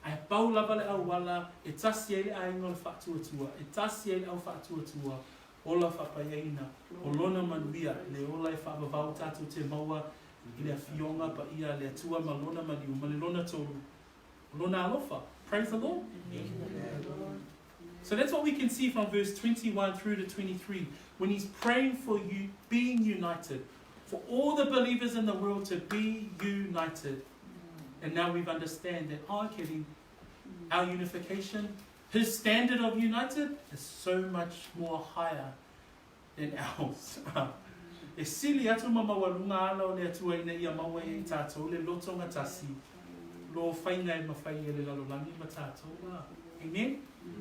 Ai pau lava le au wala, e tasi e le ainga le whaatuatua, e tasi e le au whaatuatua, ola whapayaina, o lona manuia, le ola e whaavavau tātou te maua, I le fionga pa ia le atua ma lona maniu, ma le lona toru, o lona alofa. Praise the Lord. So that's what we can see from verse 21 through to 23, when he's praying for you, being united, for all the believers in the world to be united. And now we understand that our unification, his standard of united is so much more higher than ours. E sili atu mamawalunga ala o le atua ina ia maua e tātou, le loto ngatasi, lo whainga e mawhai e le lalolangi ma tātou. Amen?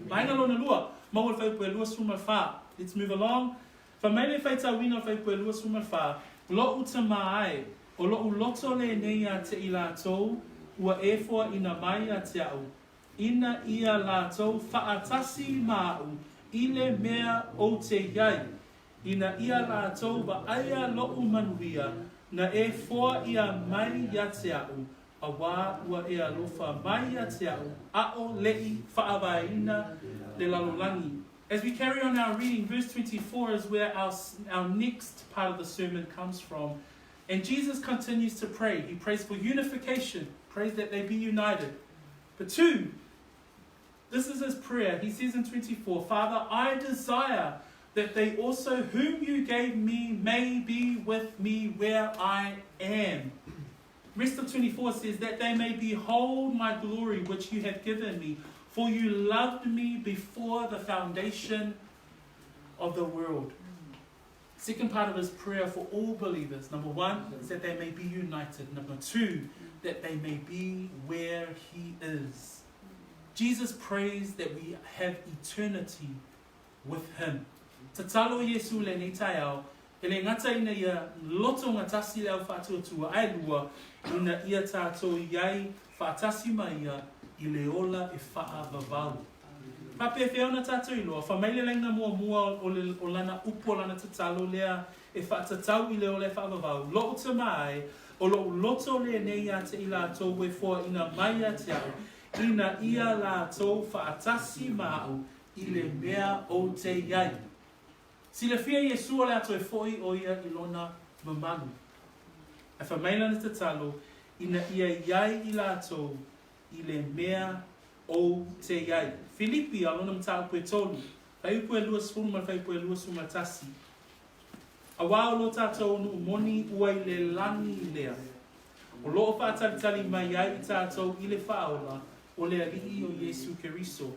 Maina lona lua, maua whai pue lua suma wha. Let's move along. Whamaile whai tawina whai pue lua suma wha. Lo uta mai, o lo loto le nei a te I lātou, ua e fua ina mai a te au. Ina ia lātou whaatasi māu, I le mea o te iai. Ina ia lātou wa aia lo manuia, na e fua ia mai a te au. A wā ua e alofa mai a te au, a o lei whaawaina le lalolangi. As we carry on our reading, verse 24 is where our next part of the sermon comes from. And Jesus continues to pray. He prays for unification, prays that they be united. But two, this is his prayer. He says in 24, Father, I desire that they also whom you gave me may be with me where I am. Rest of 24 says that they may behold my glory which you have given me. For you loved me before the foundation of the world. Second part of his prayer for all believers. Number one is that they may be united. Number two, that they may be where he is. Jesus prays that we have eternity with him. Tatalo Yesu le ni taiao, ele ngata ina ia loto ngatasi le au whaatuatua ai lua, ina ia tātou iai whaatasi mai I le ola e whaavavau. Pape whiauna tātou iloa, whamaile lenga mua o lana upo lana tatalo lea e whaatatau I le ola e whaavavau. Lo uta mai, o lo loto le nei a te I lātou we fua ina mai a te au. Ina ia lātou whaatasi māu I le mea o te iai. Si le whia Yesua le ato e foi o ia I lona mamalu. E whamaila na tatalo, ina ia iai I lātou I le mea o te iai. Filipi alona mtau pue tolu. Whai pue lua sfuma, whai pue lua suma tasi. A wao lo tātou nu moni uai le langi lea. O loo whaatalitali mai ai I tātou I le whaola o le ali'i o Yesu Keriso.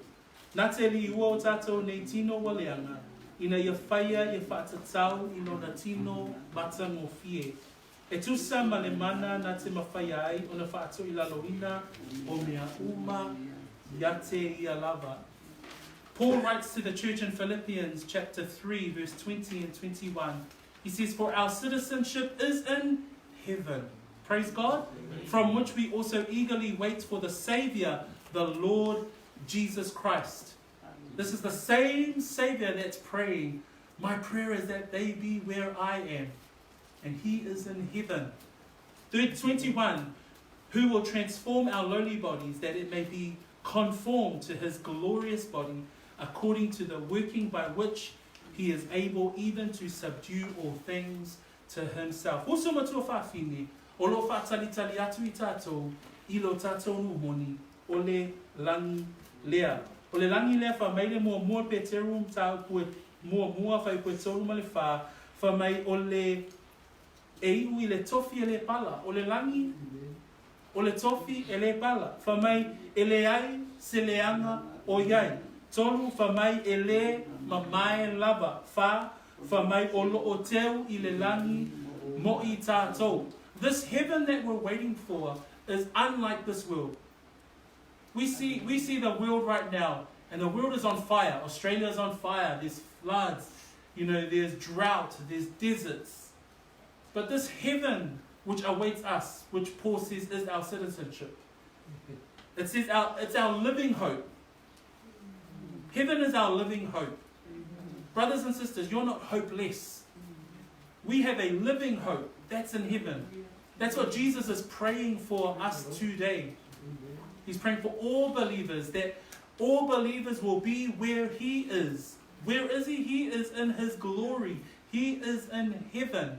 Nā te li ua o tātou nei tino waleanga. Ina ia whaia ia whaatatau I lona tino matango fie. E tusa ma le mana na te mawhaia ai o na whaato I laloina o mea uma iate ia lava. Paul writes to the church in Philippians chapter 3 verse 20 and 21. He says, for our citizenship is in heaven. Praise God. Amen. From which we also eagerly wait for the Saviour, the Lord Jesus Christ. This is the same Saviour that's praying. My prayer is that they be where I am. And he is in heaven. 21. Who will transform our lowly bodies that it may be conformed to his glorious body according to the working by which he is able even to subdue all things to himself. Oso matua whawhine, o lo whaatalitali atu I tātou, I lo tātou nu moni, o le langi lea. O le langi lea whameile mua pe terum tau pue mua whai pue tolu ma le wha, whamei o le e iu I le tofi e le pala. O le langi, o le tofi e le pala, whamai e le ai se le anga o iai. Tolu whamai e le mamae lava, whamai o lo o teu I le langi mo I tātou. This heaven that we're waiting for is unlike this world. We see the world right now, and the world is on fire. Australia is on fire. There's floods, there's drought, there's deserts. But this heaven which awaits us, which Paul says is our citizenship, it says it's our living hope. Heaven is our living hope. Brothers and sisters, you're not hopeless. We have a living hope. That's in heaven. That's what Jesus is praying for us today. He's praying for all believers, that all believers will be where He is. Where is He? He is in His glory. He is in heaven.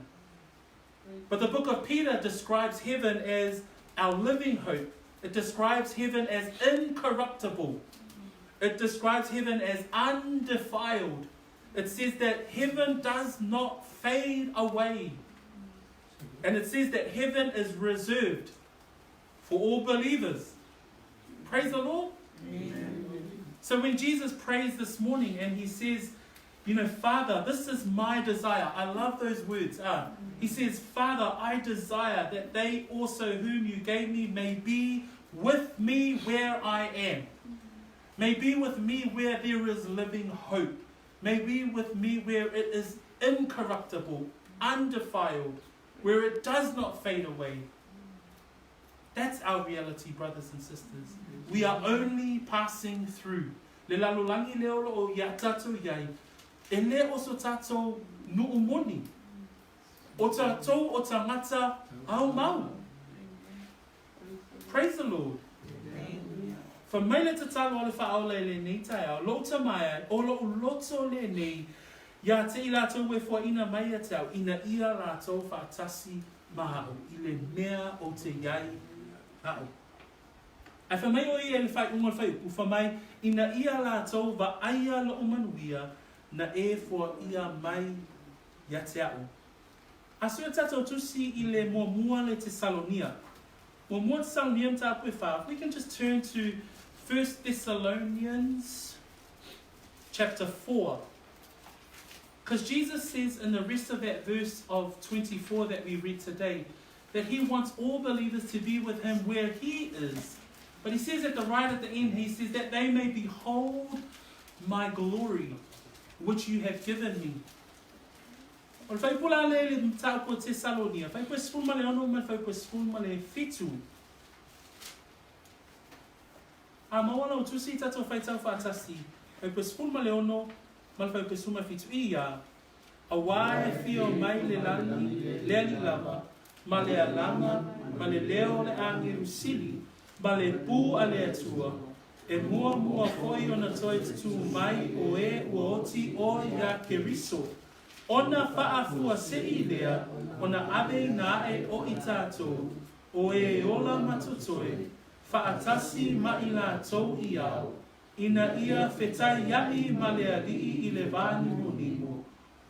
But the book of Peter describes heaven as our living hope. It describes heaven as incorruptible. It describes heaven as undefiled. It says that heaven does not fade away. And it says that heaven is reserved for all believers. Praise the Lord. Amen. So when Jesus prays this morning and He says, Father, this is my desire. I love those words. He says, Father, I desire that they also whom you gave me may be with me where I am. May be with me where there is living hope. May be with me where it is incorruptible, undefiled, where it does not fade away. That's our reality, brothers and sisters. We are only passing through. Le lalulangi leolo o ya tatou yai. E le oso tatou nuumoni. O tatou o tangata au mau. Praise the Lord. For mele tatalo le Faaola le nei tae lo tamai o lo loto le nei ya te ilatou we fo ina mai atau ina ia latou faatasi mahau I le mea o te yai au. Ai whamai o I le whai unga whai upu whamai ina ia latou va aia lo manuia na e fo ia mai ya te au. Asua tatou tusi I le mua le Thessalonia. Mua Thessalonian ta pui wha. We can just turn to 1 Thessalonians chapter 4. Because Jesus says in the rest of that verse of 24 that we read today, that He wants all believers to be with Him where He is. But He says at the end, He says that they may behold my glory, which you have given me. O le whaipula le mtau ko Thessalonia, whaipua sifuma le ono, ma whaipua sifuma le fitu. A mawana o tusi tatou whaitau whaatasi, whaipua sifuma le ono, ma whaipua sifuma fitu ia. A wae fio mai le langi, le ali lama, ma le alanga, ma le leo le angiru sili, ma le pu a le atua. E mua foi ona toi tu mai o e uoti o ia keriso. Ona whaafua sei lea, ona abe ngā e o I tātou, o e ola matutoe, whaatasi ma I lātou I au, ina ia whetai iai ma lea lii I le vāni monimo,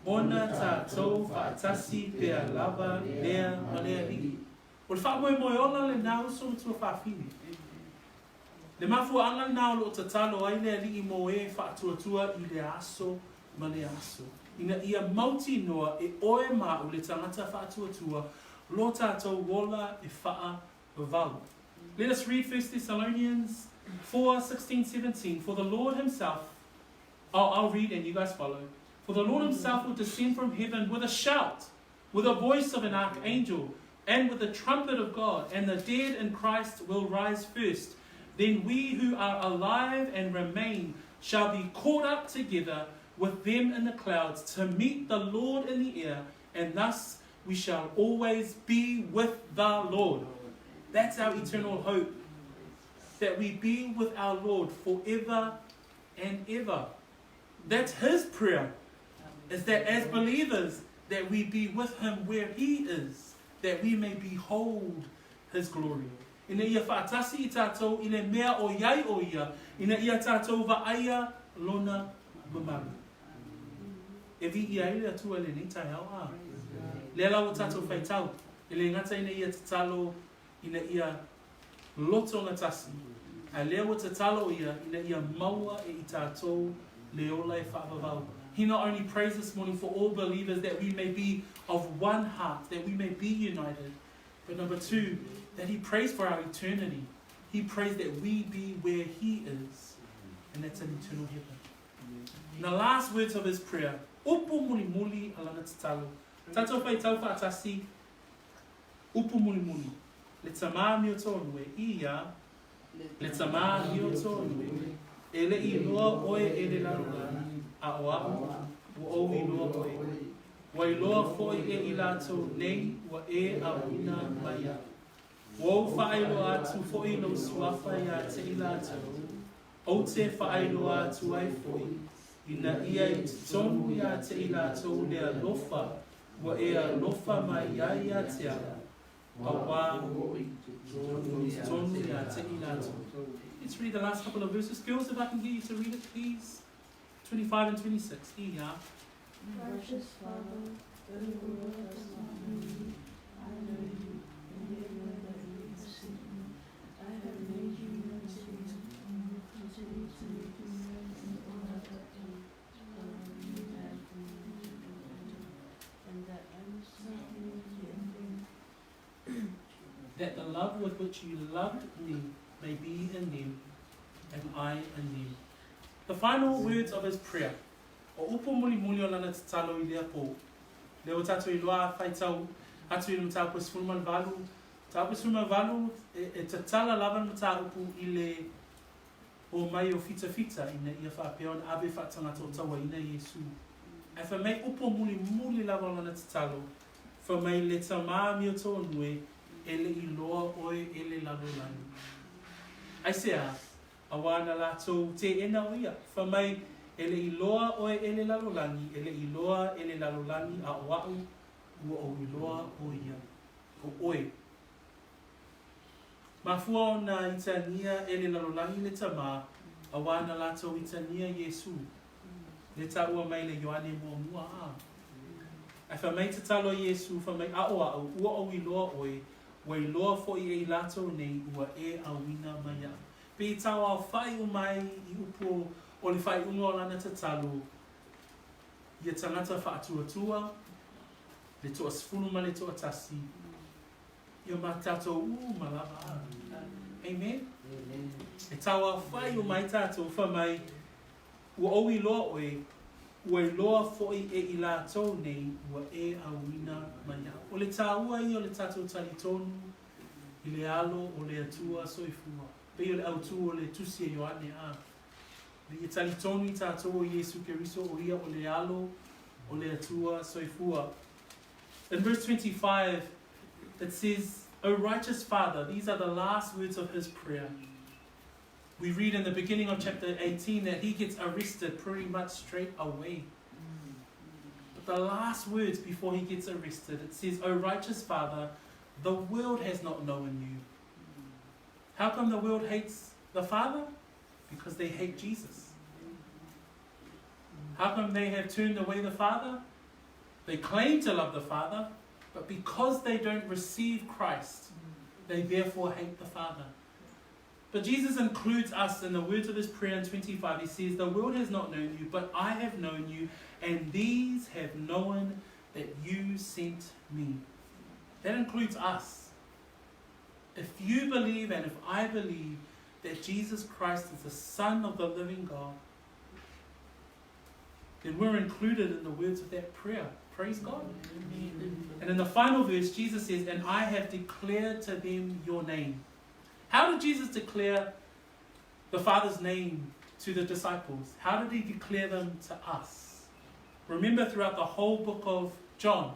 ona tātou whaatasi pea lava lea ma lea lii. O le whaamoe ola le nau so tua whaafini. Le mafua anga nau lo tatalo ai lea lii mo e whaatuatua I le aso ma le aso. Ina ia mauti noa e oe ma o le tangata whaatuatua lo tātou wola e whaa vau. Let us read 1 Thessalonians 4:16-17. For the Lord Himself, I'll read and you guys follow. For the Lord Himself will descend from heaven with a shout, with a voice of an archangel, and with the trumpet of God, and the dead in Christ will rise first. Then we who are alive and remain shall be caught up together with them in the clouds to meet the Lord in the air, and thus we shall always be with the Lord. That's our eternal hope, that we be with our Lord forever and ever. That's His prayer, is that as believers, that we be with Him where He is, that we may behold His glory. Ina ia whaatasi I tātou, ina mea o iai o ia, ina ia tātou va aia lona mamaru. E vi ia ele atua le nei tai au a. Le ala o tātou whaitau. E le ngata ina ia tatalo, ina ia loto ngā tasi. A lea wa tatalo ia, ina ia maua e i tātou leola e whaavavau. He not only prays this morning for all believers that we may be of one heart, that we may be united, but number two, that he prays for our eternity. He prays that we be where he is, and that's an eternal heaven. In the last words of his prayer, upu muli muli alana tatalo. Tato whai tau whaatasi, upu muli muli. Le tamā mio tōnue, ia, le tamā mio tōnue, ele I loa oe ele larula, a oa, o owi loa oe. Wai loa foi e I lātou nei, wa e a wina maya. Wau whaelo atu foi no suafa ia te I lātou, o te whaelo atu ai foi, ina ia I tonu ia te I lātou lea lofa, wa e a lofa mai ia te a. Let's read the last couple of verses. Girls, if I can get you to read it, please. 25 and 26. Righteous Father, though the world does not know you, I know you, and yet know that you have sent me. I have made you known to you, and will continue to make you known in order that you have and that I will certainly be in them. That the love with which you loved me may be in them, and I in them. The final words of his prayer. O upo muli muli o lana tatalo I lea po. Leo tatu I loa whaitau, atu I mta upo sifurman valu. Ta upo sifurman valu, e tatala lavan mta upo I le o mai o fita fita ina ia whaapea on abe whaatanga tō tawa ina Yesu. E wha mai upo muli muli lava o lana tatalo, wha mai le tamā mio tōnue, ele I loa oe ele lalolani. Ai sea, awana lātou te ena o ia, wha mai ele I loa oe ele lalolani, ele I loa ele lalolani a oau, ua o I loa o ia, o oe. Mafua o na itania ele lalolani le tamā, awana lātou itania Yesu, le taua mai le Ioane mua mua a. Ai wha mai te talo Yesu, wha mai a oau, ua o I loa oe, wai loa fo I lātou nei, ua e a wina mai a. Pe tau au whai o mai I upo o le whai unga o lana tatalo. Ia tangata whaatuatua, le toa sifunu ma le toa tasi. Ia mātātou malava. Amen? E tau au whai o mai tātou wha mai, ua o I loa oe, ua I loa fo I lātou nei, ua e a wina mai a. O le tāua I o le tātou talitonu, I le alo o le atua soifua. Pei o le autu o le tusi e Ioane a. Le talitonu I tātou o Yesu Keriso o ia o le alo o le atua soifua. In verse 25, it says, O righteous Father, these are the last words of his prayer. We read in the beginning of chapter 18 that he gets arrested pretty much straight away. But the last words before he gets arrested, it says, O righteous Father, the world has not known you. How come the world hates the Father? Because they hate Jesus. How come they have turned away the Father? They claim to love the Father, but because they don't receive Christ, they therefore hate the Father. But Jesus includes us in the words of his prayer in 25. He says, the world has not known you, but I have known you, and these have known that you sent me. That includes us. If you believe and if I believe that Jesus Christ is the Son of the living God, then we're included in the words of that prayer. Praise God. Amen. And in the final verse, Jesus says, and I have declared to them your name. How did Jesus declare the Father's name to the disciples? How did he declare them to us? Remember throughout the whole book of John,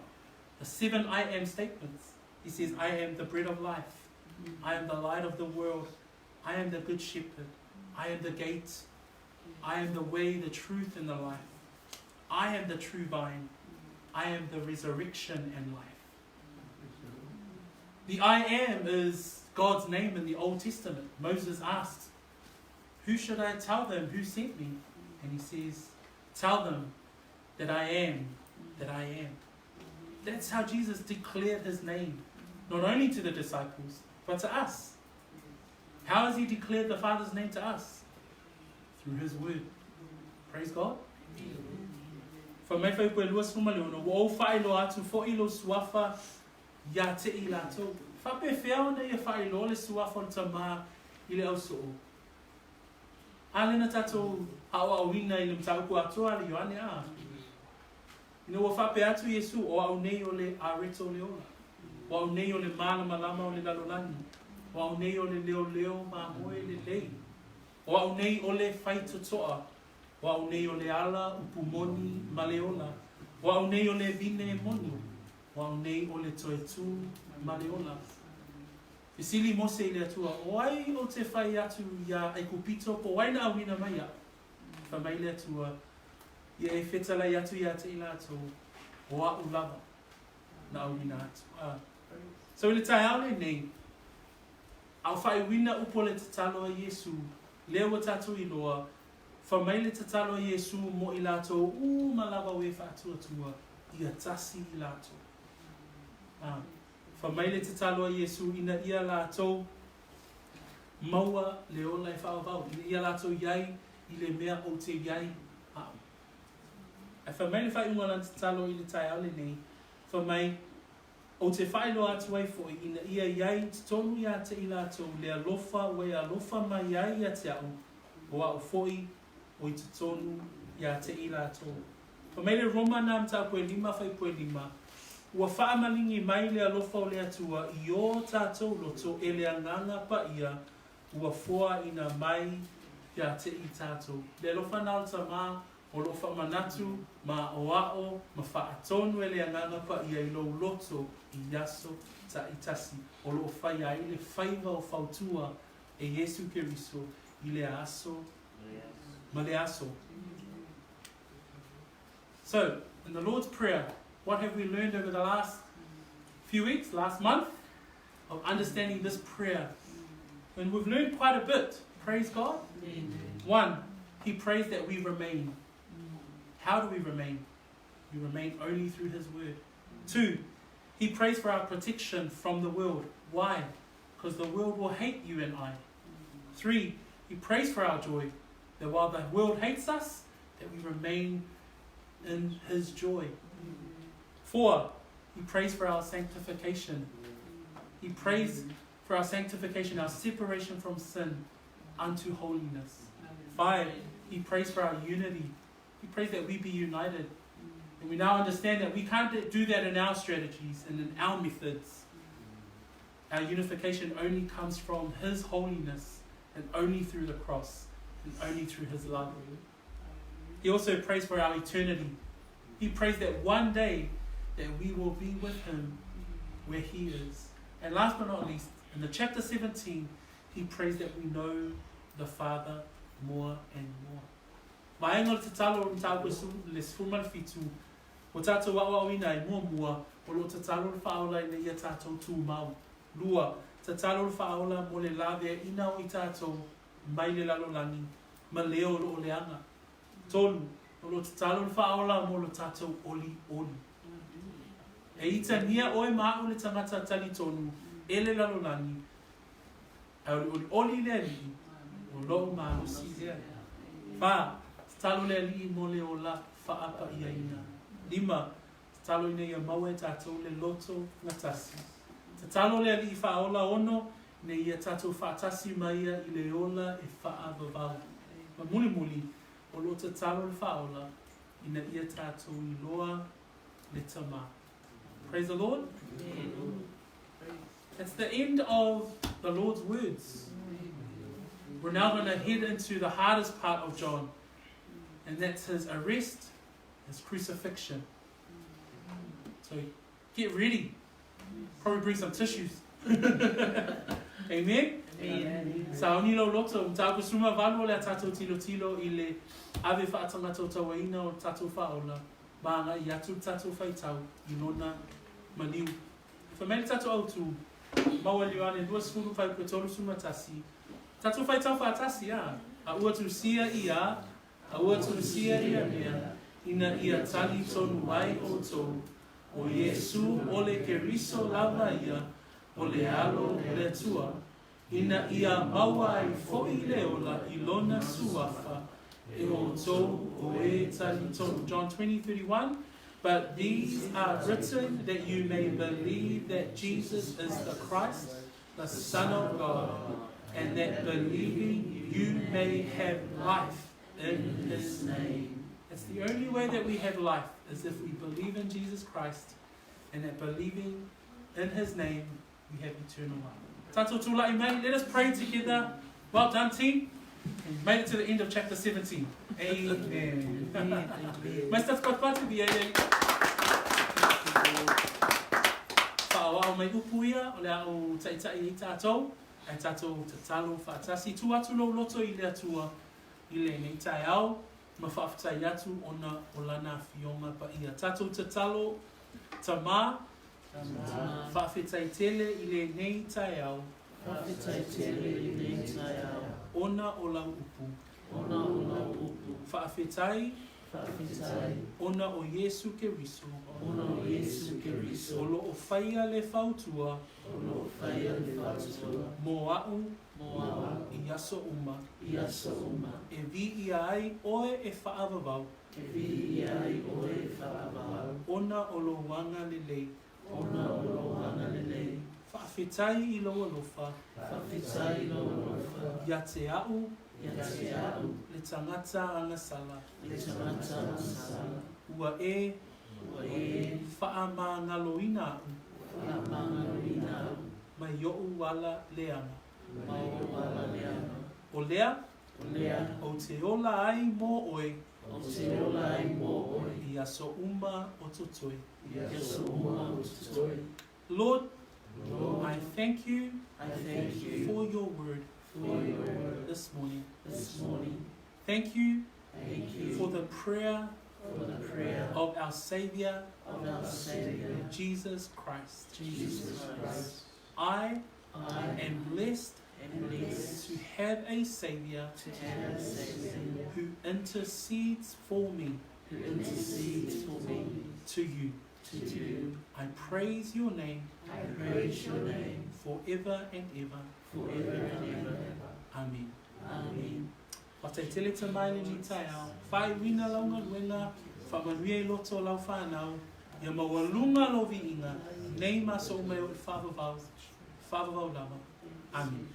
the 7 I am statements. He says, I am the bread of life. I am the light of the world. I am the good shepherd. I am the gate. I am the way, the truth, and the life. I am the true vine. I am the resurrection and life. The I am is God's name in the Old Testament. Moses asked, who should I tell them who sent me? And he says, tell them that I am, that I am. That's how Jesus declared his name, not only to the disciples, but to us. How has he declared the Father's name to us? Through his word. Praise God. Fa mai fai koe lua suma leo no o fai lo atu fo ilo suafa ya te I latou. Fa pe fea ona ia fai lo le suafa o tama I le au soo. Ale na tatou hawa awina I le mtauku atua le Ioane a. Ina wa fa pe atu Yesu o au nei o le areto leola. O au nei o le malama o le lalolani. O au nei o le leo ma moe le lei. O au nei o le fai totoa. O au nei o le ala upumoni maleola. O au nei o le vine moni. O au nei o le toetu maleola. Fisili mose I le atua. O ai o te fai atu ia ai kupito po waina awina mai a. Fa mai le atua. Ia e whetalai atu ia te ila ato. O a ulava. Na awina atu. So I le tai aole nei. Au fai wina upo le tatalo a Yesu. Leo wa tatu iloa. Fa mai le tatalo a Yesu mo I lato. Malawa we whaatua tua. Ia tasi I lato. Fa mai le tatalo a Yesu ina ia lato. Maua leola I whaavau. Ina ia lato iai. I le mea o te iai. Fa mai le whai unga lan tatalo I le tai aole nei. Fa mai o te whaelo atu ai fo ina ia iai tonu ia te I lato le alofa we alofa mai iai ia te au o au foi o I te tonu ia te I lato. Pa mai le Roma na mta poe lima fai poe lima ua wha malingi mai le alofa o le atua I o tātou loto e le anganga pa ia ua foa ina mai ia te I tātou. Le alofa na o tama o lofa manatu ma o ao ma wha atonu e le anganga pa ia I lo loto I yaso ta itasi o lo fai ai le faiva o fautua e Yesu Keriso I le aso ma le aso. So, in the Lord's Prayer, what have we learned over the last few weeks, last month, of understanding this prayer? And we've learned quite a bit, praise God. One, he prays that we remain. How do we remain? We remain only through his word. Two, he prays for our protection from the world. Why? Because the world will hate you and I. Three, he prays for our joy. That while the world hates us, that we remain in his joy. Four, he prays for our sanctification. He prays for our sanctification, our separation from sin unto holiness. Five, he prays for our unity. He prays that we be united. And we now understand that we can't do that in our strategies and in our methods. Our unification only comes from his holiness and only through the cross and only through his love. He also prays for our eternity. He prays that one day that we will be with him where he is. And last but not least, in the chapter 17, he prays that we know the Father more and more. Maenga te talo o mtau kusu le sfumal fitu. O tatou wa wina I mua o lo tatalo le Faaola ina ia tatou tu mau. Lua, tatalo le Faaola mo le lave ina o I tatou mai le lalolani ma leo lo leanga. Tolu, o lo tatalo le Faaola mo lo tatou oli. E ita nia oe maa o le tangata talitonu e le lalolani. Oli le ali o lo maa o si lea. Fa, tatalo le ali mo le ola faapa ia ina. Lima, tatalo ina ia maue tatou le loto ngatasi. Tatalo le ali Faaola ono ne ia tatou faatasi mai ia I le ola e faavavau. Ma muli o lo tatalo le Faaola ina ia tatou I loa le tama. Praise the Lord. It's the end of the Lord's words. We're now going to head into the hardest part of John, and that's his arrest, his crucifixion. So get ready. Probably bring some tissues. Amen? Sa oni lo loto, mta kusuma valu le tatou tilo I le ave whaatanga tau tawaina o tatou Faaola. Maanga I atu tatou whaitau I lona maniu. Fa mele tatou autu, maua Ioane, dua sfuru whai kutolu suma tasi. Tatou whaitau whaatasi a. A ua tu sia ia, a ua tu sia ia mea. Ina ia talitonu ai o tou. O Yesu o le keriso lava ia, o le alo le tua. ina ia maua I fo'i leola I lona suafa, e o tō o e talitonu. John 20:31. But these are written that you may believe that Jesus is the Christ, the Son of God, and that believing you may have life in His name. It's the only way that we have life, is if we believe in Jesus Christ, and that believing in His name, we have eternal life. Tato tula imei, let us pray together. Well done, team. We've made it to the end of chapter 17. Amen. Mas that's quite fun to be Whaoao mai upu ia, o le au taitai I tātou, ai tātou tatalo whaatasi tu atu lo loto I le atua, I le nei tai au, ma whaafatai atu ona o lana fionga pa ia. Tātou tatalo, tamā, whaafetai tele I le nei tai au, ona o lau upu, whaafetai, ona o Yesu Keriso, o lo o whaia le whautua, mo au, I aso uma, e vi I ai oe e whaavavau, ona o lo wanga lelei, whaafetai I loa lofa, ia te au, le tangata angasala, ua e whaamangaloina mai yo'u wala leana. O lea, o te ola ai mo oe, I aso uma o totoi. Lord, I thank you for your word this morning. Thank you for the prayer of our Saviour, Jesus Christ. I am blessed to have a Saviour who intercedes for me to you. I praise your name forever and ever. Amen. Patai tele te mai ni tai au. Whai wina launga luenga, whamanuia I loto lau whanau, ia maua lunga lo vi inga, nei maso umei o whavavau lava. Amen.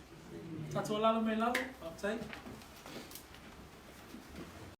Tatua lalo me lalo, patai.